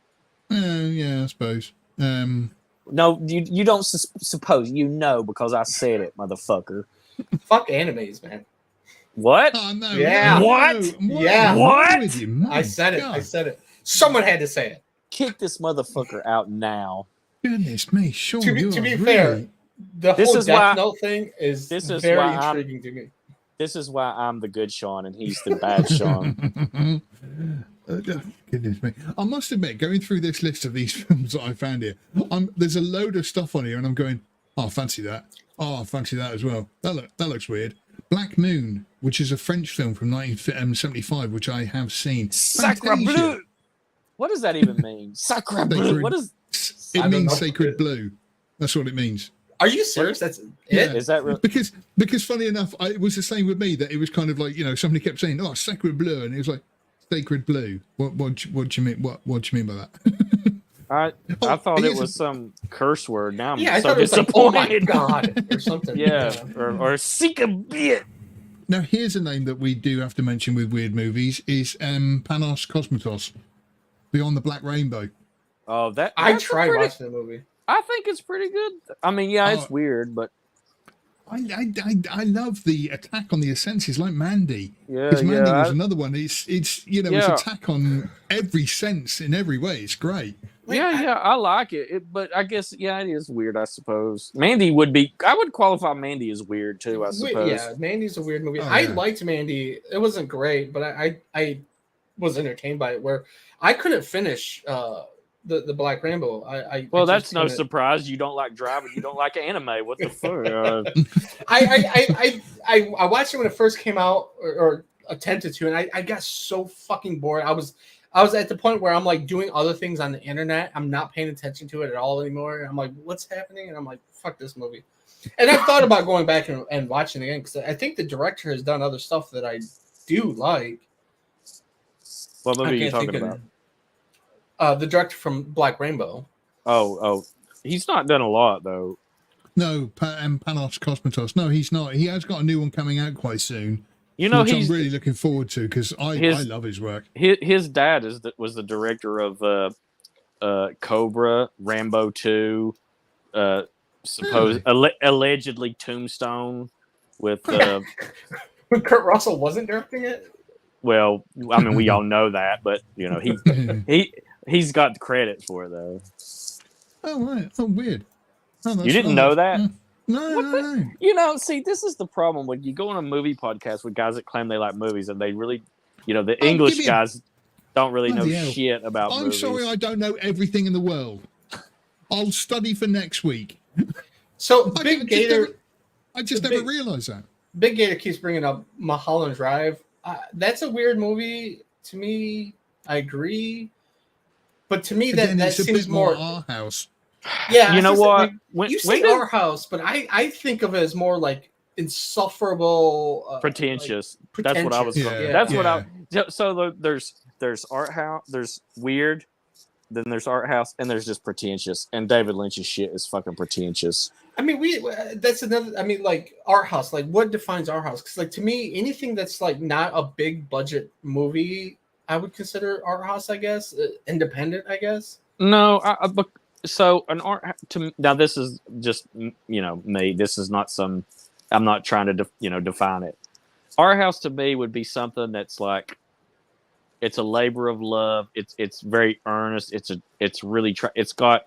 yeah, I suppose. No, you don't suppose you know because I said it, motherfucker. Fuck animes, man. What? Oh, no, yeah. No, what? No. Yeah. What? I said it. I said it. Someone had to say it. Kick this motherfucker out now. Goodness me, Sean. To be fair, the whole Death Note thing is very intriguing to me. This is why I'm the good Sean and he's the bad Sean. Goodness me. I must admit, going through this list of these films that I found here, there's a load of stuff on here, and I'm going, oh, I fancy that. Oh, I fancy that as well. That looks weird. Black Moon, which is a French film from 1975, which I have seen. Sacre bleu. What does that even mean? Sacre bleu. What is? It means sacred blue. That's what it means. Are you serious? That's it? Yeah. Is that real? Because funny enough, it was the same with me, that it was kind of like, somebody kept saying, oh, sacred blue, and it was like, sacred blue. What do you mean? What do you mean by that? I thought it was some curse word. Now I'm I so thought it was like, disappointed. oh my God, or something. Yeah, or Sika Bit. Now, here's a name that we do have to mention with weird movies is Panos Cosmatos, Beyond the Black Rainbow. Oh, I tried watching the movie. I think it's pretty good. I mean, yeah, it's weird, but I love the attack on the senses, like Mandy. Yeah, because Mandy was another one. It's it's attack on every sense in every way. It's great. I like it. But I guess it is weird. I suppose Mandy would be. I would qualify Mandy as weird too. I suppose. Yeah, Mandy's a weird movie. Oh, I liked Mandy. It wasn't great, but I was entertained by it. Where I couldn't finish the Black Rainbow. Well, that's no surprise. You don't like driving. You don't like anime. What the fuck? I watched it when it first came out, or attempted to, and I got so fucking bored. I was at the point where I'm like doing other things on the internet. I'm not paying attention to it at all anymore. I'm like, what's happening? And I'm like, fuck this movie. And I've thought about going back and watching it again, because I think the director has done other stuff that I do like. What movie are you talking about? The director from Black Rainbow. Oh, he's not done a lot though. No, Panos Cosmatos. No, he's not. He has got a new one coming out quite soon. Which I'm really looking forward to, because I love his work. His dad was the director of Cobra, Rambo 2, allegedly Tombstone with when Kurt Russell wasn't directing it. Well, I mean, we all know that, but he's got the credit for it though. Oh right. Oh weird. Oh, you didn't know that? No. See, this is the problem when you go on a movie podcast with guys that claim they like movies, and they really, the English guys don't really know shit about movies. I'm sorry, I don't know everything in the world. I'll study for next week. So Big Gator, I just never realized that. Big Gator keeps bringing up Mulholland Drive. That's a weird movie to me. I agree, but to me that seems more our house. Yeah, you know what? You say our house, but I think of it as more like insufferable, pretentious. Like, that's what I was. Yeah, that's what I. So there's art house, there's weird, then there's art house, and there's just pretentious. And David Lynch's shit is fucking pretentious. I mean, that's another. I mean, like art house. Like, what defines art house? Because, like, to me, anything that's like not a big budget movie, I would consider art house. I guess independent. I guess. No, so an art now this is just me. This is not some. I'm not trying to define it. Art house to me would be something that's like, it's a labor of love. It's very earnest. It's really it's got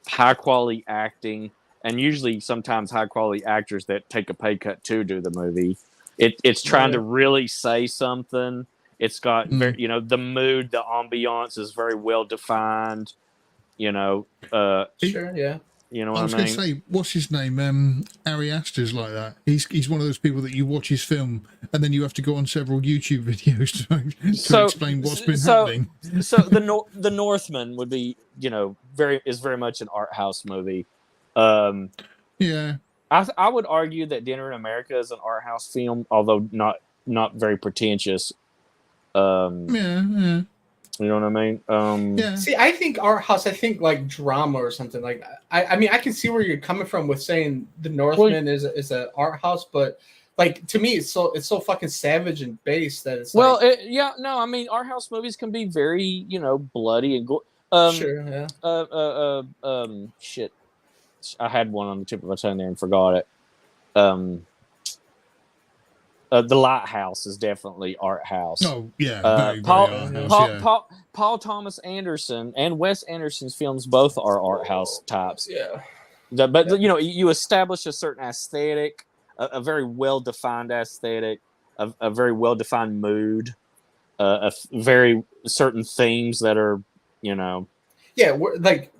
high quality acting, and usually sometimes high quality actors that take a pay cut to do the movie. It's trying to really say something. It's got very, the mood, the ambiance is very well defined. Sure, yeah. You know what I was I mean? going to say, what's his name? Ari Aster's like that. He's one of those people that you watch his film and then you have to go on several YouTube videos to explain what's been happening. So the Northman would be, very much an art house movie. Yeah. I would argue that Dinner in America is an art house film, although not very pretentious. Yeah. You know what I mean? Yeah. See, I think art house. I think like drama or something. Like, I mean, I can see where you're coming from with saying The Northman is an art house, but like to me, it's so fucking savage and base that it's. I mean, art house movies can be very bloody and sure, yeah. Shit, I had one on the tip of my tongue there and forgot it. The Lighthouse is definitely art house. Oh yeah, very art house, Paul Thomas Anderson and Wes Anderson's films both are art house types. Yeah, But you establish a certain aesthetic, a very well defined aesthetic. a very well defined mood, very certain themes that are, you know, like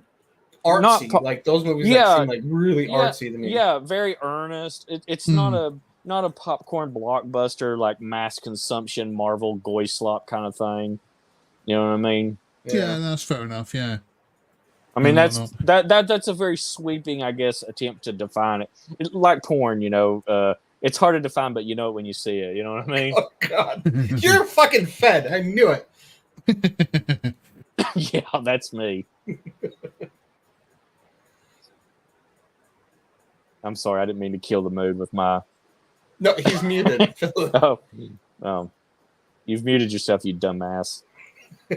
artsy. Like those movies that seem like really artsy to me. Yeah, very earnest. It's not a popcorn blockbuster like mass consumption Marvel goy slop kind of thing. You know what I mean? Yeah, that's fair enough. Yeah. I mean, that's a very sweeping, I guess, attempt to define it. Like porn, you know, it's hard to define, but you know it when you see it. You know what I mean? Oh God, you're fucking fed. I knew it. Yeah, that's me. I'm sorry, I didn't mean to kill the mood with my. No, he's muted. Oh, you've muted yourself, you dumbass.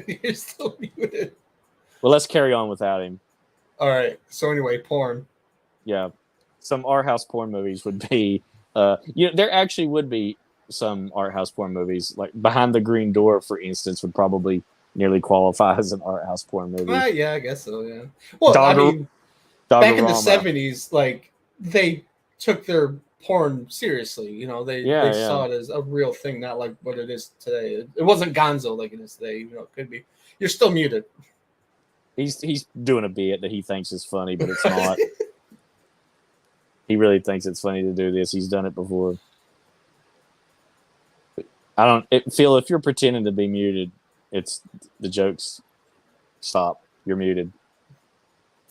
You're still muted. Well, let's carry on without him. All right. So anyway, porn. Yeah, some art house porn movies would be. There actually would be some art house porn movies, like Behind the Green Door, for instance, would probably nearly qualify as an art house porn movie. Yeah, I guess so. Yeah. Well, I mean, back in the 70s, like they took their porn seriously. You know, they saw it as a real thing, not like what it is today. It wasn't Gonzo like it is today. You know, it could be. You're still muted. He's doing a bit that he thinks is funny, but it's not. He really thinks it's funny to do this. He's done it before. Phil, if you're pretending to be muted, it's the jokes. Stop. You're muted.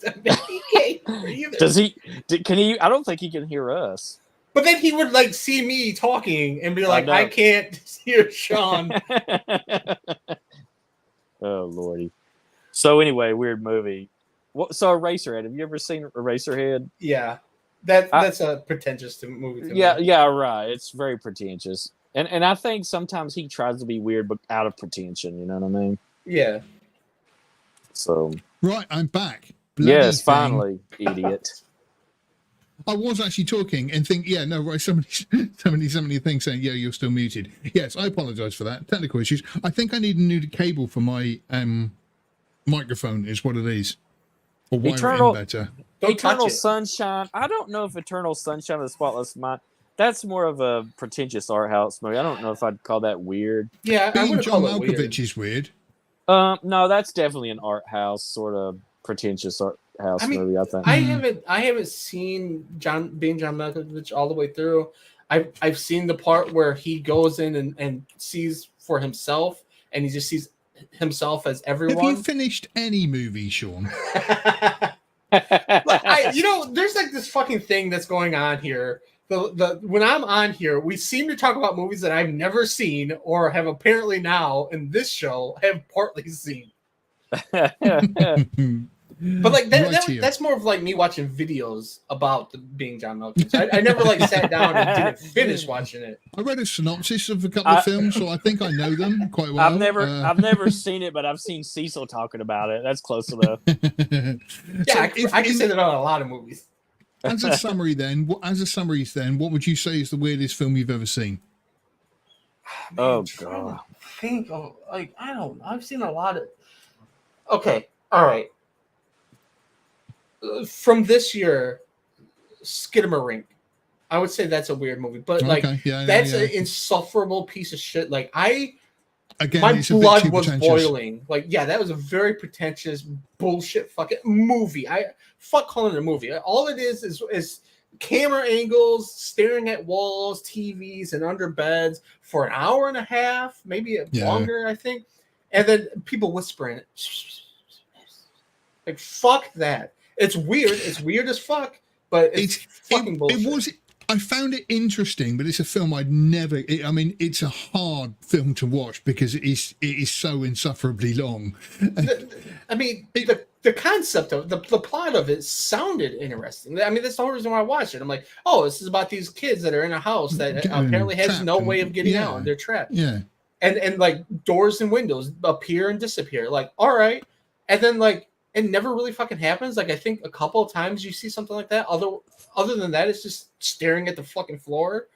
He can't either. Does he? Can he? I don't think he can hear us. But then he would like see me talking and be like, I can't hear Sean. Oh Lordy. So anyway, weird movie. So Eraserhead. Have you ever seen Eraserhead? Yeah, that's a pretentious movie. To me. Yeah, right. It's very pretentious, and I think sometimes he tries to be weird, but out of pretension. You know what I mean? Yeah. So. Right, I'm back. Yes, finally, idiot. I was actually talking and think, yeah, no, right, so many things saying, yeah, you're still muted. Yes, I apologize for that. Technical issues. I think I need a new cable for my microphone is what it is. Or wire it in better. Eternal Sunshine. I don't know if Eternal Sunshine of the Spotless Mind. That's more of a pretentious art house movie. I don't know if I'd call that weird. Yeah, Being John Malkovich is weird. No, that's definitely an art house sort of pretentious art house movie. I think I haven't seen John Malkovich all the way through. I've seen the part where he goes in and sees for himself, and he just sees himself as everyone. Have you finished any movie, Sean? There's like this fucking thing that's going on here. When I'm on here, we seem to talk about movies that I've never seen or have apparently now in this show have partly seen. But like that's more of like me watching videos about being John Malkovich. I never like sat down and didn't finish watching it. I read a synopsis of a couple of films, so I think I know them quite well. I've never seen it, but I've seen Cecil talking about it. That's close enough. Yeah, I can say that on a lot of movies. As a summary, then, what would you say is the weirdest film you've ever seen? Oh God! I've seen a lot of. Okay, all right. From this year, Skidamarink. I would say that's a weird movie, but like that's an insufferable piece of shit. Like my blood was boiling. Like, yeah, that was a very pretentious bullshit fucking movie. Fuck calling it a movie. All it is camera angles, staring at walls, TVs, and under beds for an hour and a half, maybe longer, I think. And then people whispering it. Like, fuck that. It's weird. It's weird as fuck, but it's fucking bullshit. I found it interesting, but it's a film I'd never. It's a hard film to watch because it is so insufferably long. The concept of the plot of it sounded interesting. I mean, that's the whole reason why I watched it. I'm like, oh, this is about these kids that are in a house that apparently has no way of getting out, and they're trapped. Yeah, and like doors and windows appear and disappear. Like, all right, and then like it never really fucking happens. Like, I think a couple of times you see something like that. Other than that, it's just staring at the fucking floor.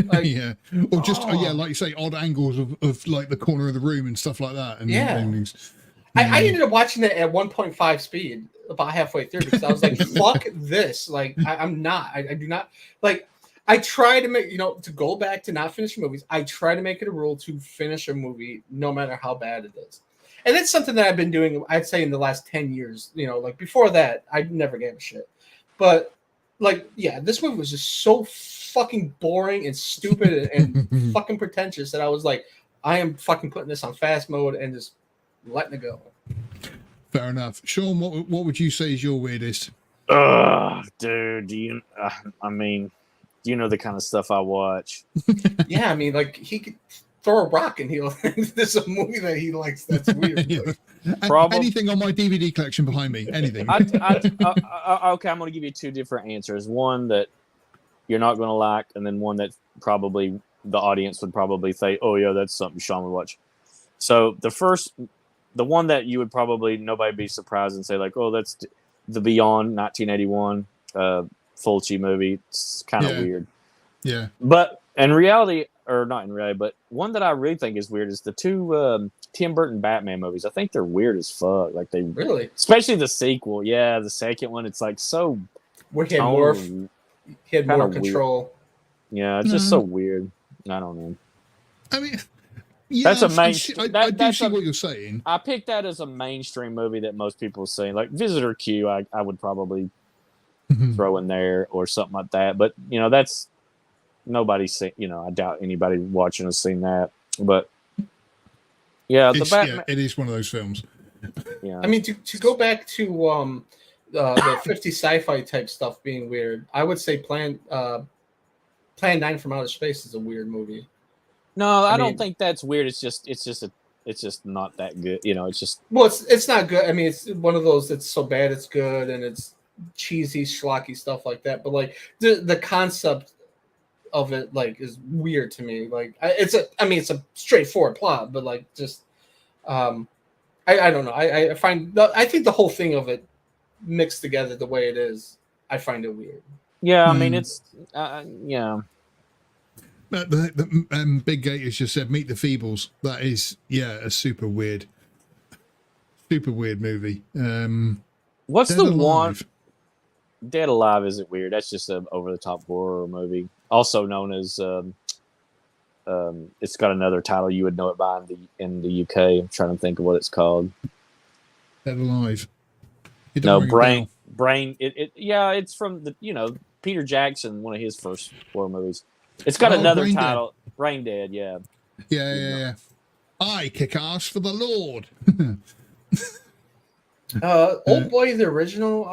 Like, yeah, or just like you say, odd angles of like the corner of the room and stuff like that. And things. I ended up watching it at 1.5 speed about halfway through because I was like, fuck this. Like, I do not like. I try to make, to go back to not finish movies. I try to make it a rule to finish a movie no matter how bad it is. And it's something that I've been doing, I'd say, in the last 10 years. Like before that, I never gave a shit. But like, yeah, this movie was just so fucking boring and stupid and fucking pretentious that I was like, I am fucking putting this on fast mode and just letting it go. Fair enough. Sean, what would you say is your weirdest? Dude, I mean, do you know the kind of stuff I watch? Yeah, I mean, like, he could throw a rock and he'll. There's a movie that he likes that's weird. Yeah. Probably- Anything on my DVD collection behind me? Anything? Okay, I'm going to give you two different answers. One that you're not going to like, and then one that probably the audience would probably say, "Oh yeah, that's something Sean would watch." So the one that you would probably nobody be surprised and say like, "Oh, that's the Beyond 1981 Fulci movie." It's kind of weird. Yeah. But in reality, or not in reality, but one that I really think is weird is the two Tim Burton Batman movies. I think they're weird as fuck. Like they Really, especially the sequel. Yeah, the second one. It's like so. where he had more control. Weird. Yeah, it's just so weird. I don't know. I mean, yeah, That's a main. I do see what you're saying. I picked that as a mainstream movie that most people see. Like Visitor Q, I would probably throw in there or something like that. But that's nobody's seen. I doubt anybody watching has seen that. But yeah, the Batman. Yeah, it is one of those films. Yeah, I mean, to go back to the 50 sci-fi type stuff being weird, I would say Plan 9 from Outer Space is a weird movie. No, I don't think that's weird. It's just not that good. It's just it's not good. I mean, it's one of those that's so bad it's good, and it's cheesy, schlocky stuff like that. But like the concept of it like is weird to me. Like it's a straightforward plot, but like just I don't know. I think the whole thing of it mixed together the way it is, I find it weird. yeah. I mean, it's yeah. The Big Gators just said, "Meet the Feebles." That is, a super weird movie. What's Dead the Alive. one? Dead Alive isn't weird. That's just an over-the-top horror movie, also known as. It's got another title you would know it by in the UK. I'm trying to think of what it's called. Dead Alive. No, Brain. It's from the Peter Jackson, one of his first horror movies. It's got another Brain title, Dead. Brain Dead. Yeah. Yeah. I kick ass for the Lord. Old Boy, the original.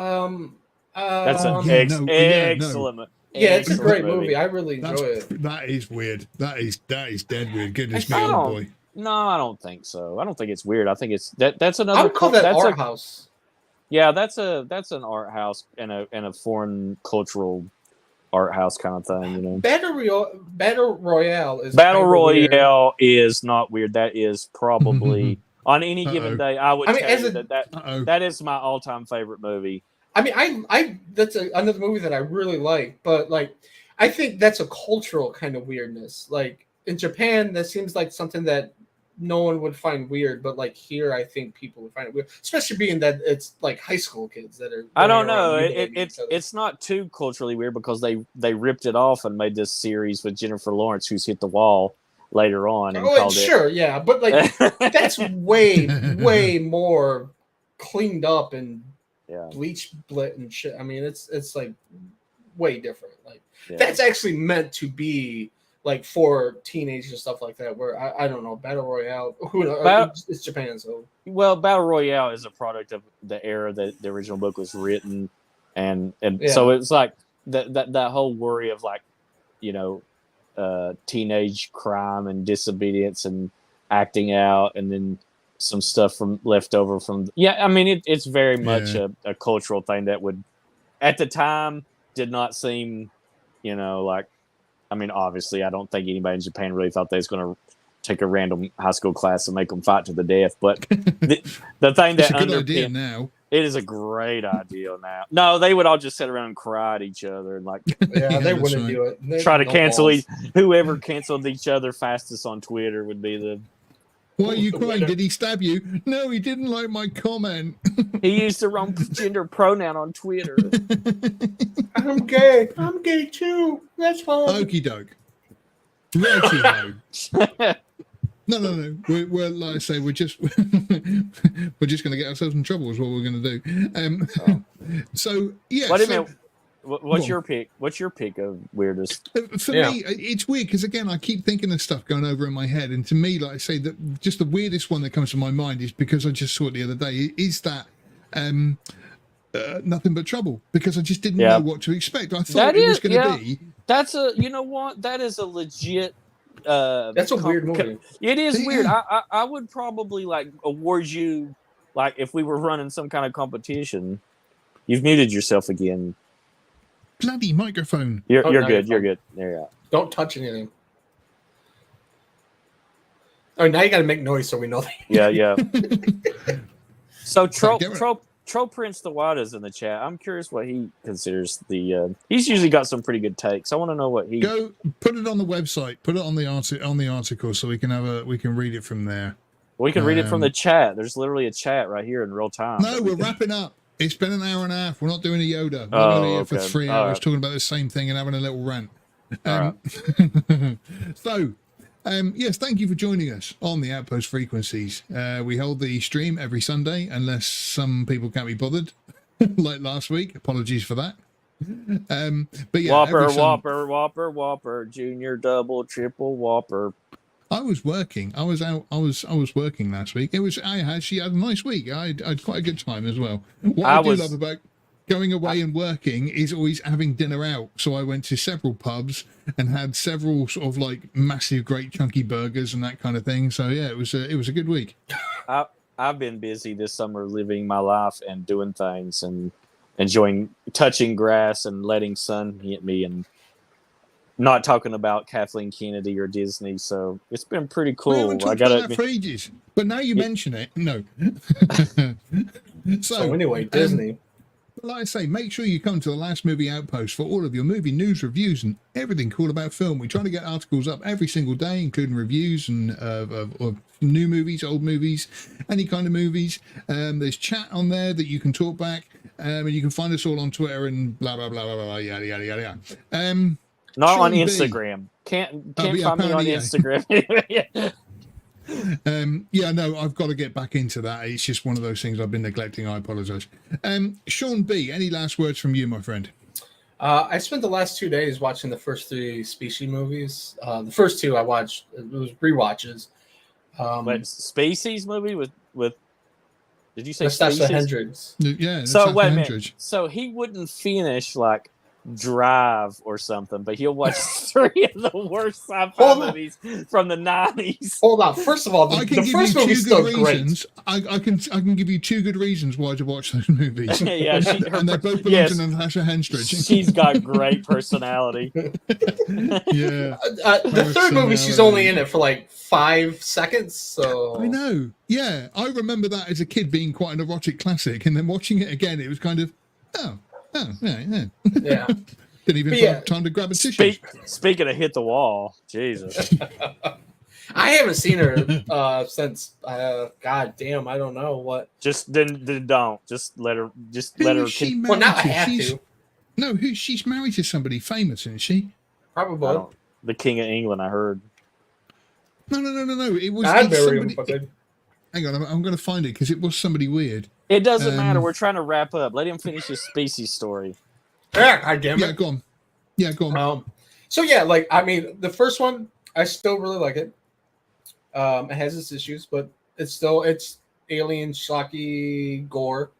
That's an excellent. Yeah, it's a great excellent movie. I really enjoy it. That is weird. That is dead weird. Goodness me, I Old don't- Boy. No, I don't think so. I don't think it's weird. I think it's that's another. I would call that that's art house. Yeah, that's an art house and a foreign cultural art house kind of thing. Battle Royale is Battle kinda weird. Royale is not weird. That is probably on any given day. I would tell you that is my all-time favorite movie. I mean, I that's another movie that I really like, but like, I think that's a cultural kind of weirdness. Like in Japan, that seems like something that no one would find weird, but like here, I think people would find it weird, especially being that it's like high school kids that are. I don't know. It's not too culturally weird because they ripped it off and made this series with Jennifer Lawrence, who's hit the wall later on. And called sure, yeah, but like that's way more cleaned up and bleach blit and shit. I mean, it's like way different. Like that's actually meant to be like for teenagers and stuff like that. Where I don't know, Battle Royale. Who knows? It's Japan, so well, Battle Royale is a product of the era that the original book was written, and so it's like that whole worry of like, teenage crime and disobedience and acting out, and then some stuff from left over from. Yeah, I mean it's very much a cultural thing that would, at the time, did not seem, like. I mean, obviously, I don't think anybody in Japan really thought they was going to take a random high school class and make them fight to the death. But the thing that it's a good idea now. It is a great idea now. No, they would all just sit around and cry at each other and like. They wouldn't do it. Try to cancel whoever canceled each other fastest on Twitter would be the. Why are you crying? Did he stab you? No, he didn't like my comment. He used the wrong gender pronoun on Twitter. I'm gay. I'm gay too. That's fine. Okie doke. Righty ho. No. We're like I say, we're just going to get ourselves in trouble. Is what we're going to do. So yeah. Wait a minute. What's your pick? What's your pick of weirdest? For me, it's weird because again, I keep thinking of stuff going over in my head, and to me, like I say, that just the weirdest one that comes to my mind is because I just saw it the other day. Is that Nothing But Trouble? Because I just didn't know what to expect. I thought it was going to be. That's a. You know what? That is a legit. That's a weird movie. It is weird. I would probably like award you, like if we were running some kind of competition. You've muted yourself again. Bloody microphone. You're good. You're good. There you go. Don't touch anything. Oh, now you got to make noise so we know that. Yeah. So Troll Prince the Wild is in the chat. I'm curious what he considers the. He's usually got some pretty good takes. I want to know what he. Go put it on the website. Put it on the article so we can read it from there. We can read it from the chat. There's literally a chat right here in real time. No, we're wrapping up. It's been an hour and a half. We're not doing a Yoda. We're going to be here for 3 hours talking about the same thing and having a little rant. So, yes, thank you for joining us on the Outpost Frequencies. We hold the stream every Sunday, unless some people can't be bothered, like last week. Apologies for that. But yeah, Whopper, Junior, Double, Triple, Whopper. I was working. I was working last week. I actually had a nice week. I had quite a good time as well. What I do love about going away and working is always having dinner out. So I went to several pubs and had several sort of like massive, great chunky burgers and that kind of thing. So yeah, it was a good week. I've been busy this summer living my life and doing things and enjoying touching grass and letting sun hit me and not talking about Kathleen Kennedy or Disney. So it's been pretty cool. We haven't talked about that for ages, but now you mention it. No. so anyway, Disney. Like I say, make sure you come to the Last Movie Outpost for all of your movie news, reviews, and everything cool about film. We try to get articles up every single day, including reviews and of new movies, old movies, any kind of movies. There's chat on there that you can talk back, and you can find us all on Twitter and blah blah blah blah blah yada yada yada yada. Not on Instagram. Can't find me on Instagram. Yeah, no, I've got to get back into that. It's just one of those things I've been neglecting. I apologize. Sean B, any last words from you, my friend? I spent the last 2 days watching the first 3 Species movies. The first 2 I watched, it was rewatches. Species movie with did you say Natasha Hendricks? Yeah. So wait a minute. So he wouldn't finish like Drive or something, but he'll watch 3 of the worst sci-fi movies from the 90s. Hold on. First of all, the first movie's still great. I can give you 2 good reasons why to watch those movies. Yeah, and they both belong to Natasha Hendricks. She's got great personality. Yeah. The third movie, she's only in it for like 5 seconds. So I know. Yeah, I remember that as a kid being quite an erotic classic, and then watching it again, it was kind of yeah. Didn't even have time to grab a tissue. Speaking of hit the wall, Jesus. I haven't seen her since. God damn, I don't know what. Just don't. Just let her. Well, now I have to. No, she's married to somebody famous, isn't she? Probably. The King of England, I heard. No. It was somebody. Hang on, I'm going to find it because it was somebody weird. It doesn't matter. We're trying to wrap up. Let him finish his Species story. Yeah, damn it. Yeah, go on. So yeah, like I mean, the first one I still really like it. It has its issues, but it's alien, schlocky gore.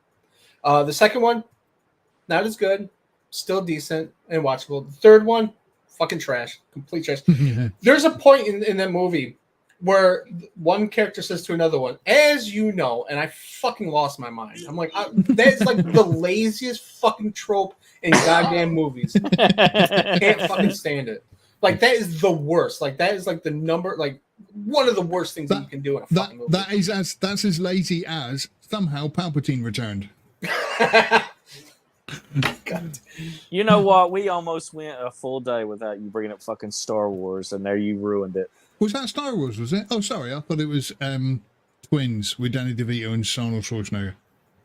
The second one, not as good, still decent and watchable. The third one, fucking trash, complete trash. There's a point in that movie where one character says to another one, as you know, and I fucking lost my mind. I'm like, that's like the laziest fucking trope in goddamn movies. Can't fucking stand it. Like, that is the worst. Like, that is like the number, like one of the worst things that you can do in a fucking movie. That's as lazy as somehow Palpatine returned. God. You know what? We almost went a full day without you bringing up fucking Star Wars, and there you ruined it. Was that Star Wars? Was it? Oh, sorry, I thought it was Twins with Danny DeVito and Arnold Schwarzenegger.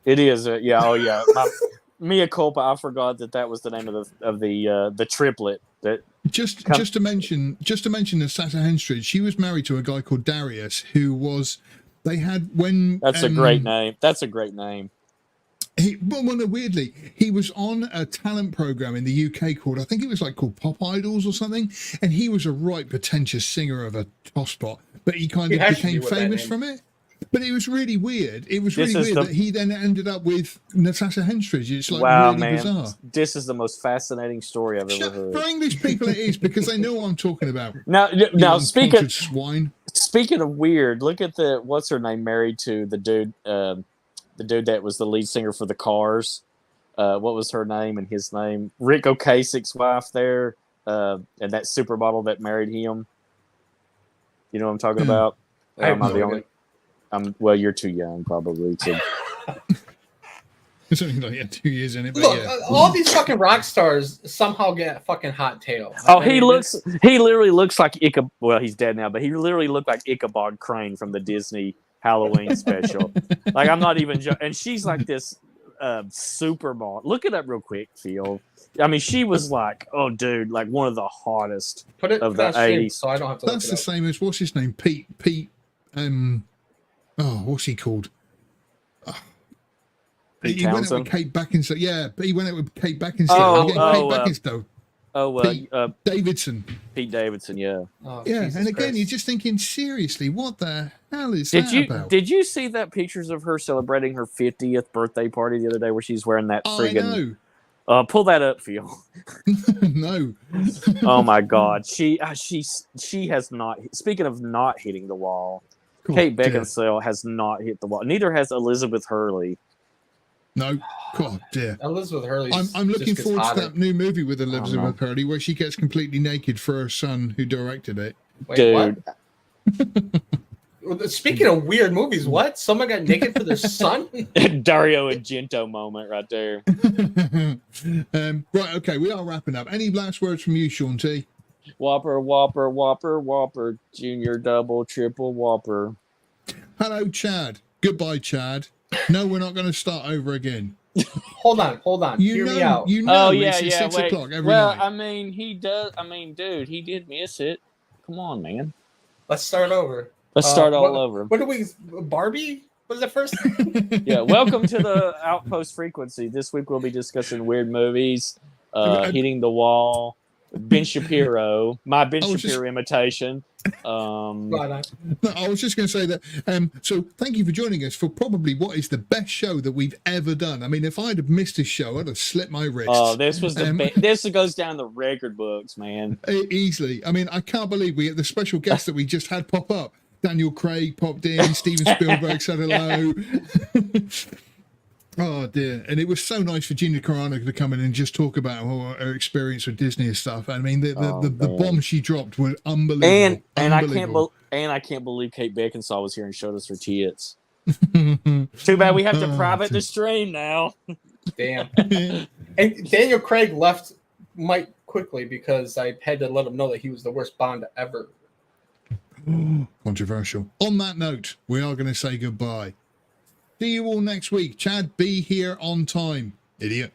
It is. Yeah. Oh, yeah. Mea culpa. I forgot that was the name of the triplet. That just to mention Natasha Henstridge, she was married to a guy called Darius, who was. They had when. That's a great name. That's a great name. Weirdly, he was on a talent program in the UK called, I think it was called Pop Idols or something, and he was a right pretentious singer of a tosspot, but he kind of became famous from it. But it was really weird. It was really weird that he then ended up with Natasha Henstridge. It's wow, really man. Bizarre. This is the most fascinating story I've ever heard. For English people, it is because they know what I'm talking about. Now speaking swine. Speaking of weird, look at what's her name married to the dude that was the lead singer for the Cars. What was her name and his name? Rick Ocasek's wife there, and that supermodel that married him. You know what I'm talking about? Am I the only? Well, you're too young, probably. It's only 2 years in it. But look, yeah. All these fucking rock stars somehow get a fucking hot tail. Oh, he literally looks like Ichabod. Well, he's dead now, but he literally looked like Ichabod Crane from the Disney Halloween special. I'm not even joking. And she's like this supermodel. Look it up real quick, Phil. I mean, she was oh, dude, one of the hottest of the 80s. So I don't have to. That's the same as what's his name, Pete. What's he called? He went out with Kate Beckinsale. Yeah, but he went out with Kate Beckinsale. Pete Davidson. Pete Davidson, yeah. Oh, yeah, Jesus and again, Christ. you're just thinking, seriously, what the hell is that about? Did you see that pictures of her celebrating her 50th birthday party the other day where she's wearing that friggin'... pull that up, Phil. No. Oh, my God. She has not... Speaking of not hitting the wall, Kate Beckinsale has not hit the wall. Neither has Elizabeth Hurley. No, God dear. Elizabeth Hurley. I'm looking forward to that new movie with Elizabeth Hurley where she gets completely naked for her son who directed it. Wait, dude. What? Speaking of weird movies, what? Someone got naked for their son? Dario Argento moment right there. Right, okay, we are wrapping up. Any last words from you, Sean T? Whopper, Whopper, Whopper, Whopper, Junior, Double, Triple, Whopper. Hello, Chad. Goodbye, Chad. No, we're not going to start over again. Hold on. Hear me out. You know, oh, yeah, it's 6 o'clock every night. Well, I mean, he does. I mean, dude, he did miss it. Come on, man. Let's start over. Let's start all over. What do we... Barbie? Was the first? Yeah, welcome to the Outpost Frequency. This week we'll be discussing weird movies, hitting the wall, Ben Shapiro, my Ben Shapiro imitation. No, I was just going to say that. So thank you for joining us for probably what is the best show that we've ever done. I mean, if I'd have missed this show, I'd have slipped my wrist. Oh, this was this goes down the record books, man. Easily. I mean, I can't believe we had the special guest that we just had pop up. Daniel Craig popped in. Steven Spielberg said hello. Oh dear! And it was so nice for Gina Carano to come in and just talk about her experience with Disney and stuff. I mean, the bombs she dropped were unbelievable. And I can't believe Kate Beckinsale was here and showed us her tits. Too bad we have to private the stream now. Damn. And Daniel Craig left Mike quickly because I had to let him know that he was the worst Bond ever. Controversial. On that note, we are going to say goodbye. See you all next week. Chad, be here on time. Idiot.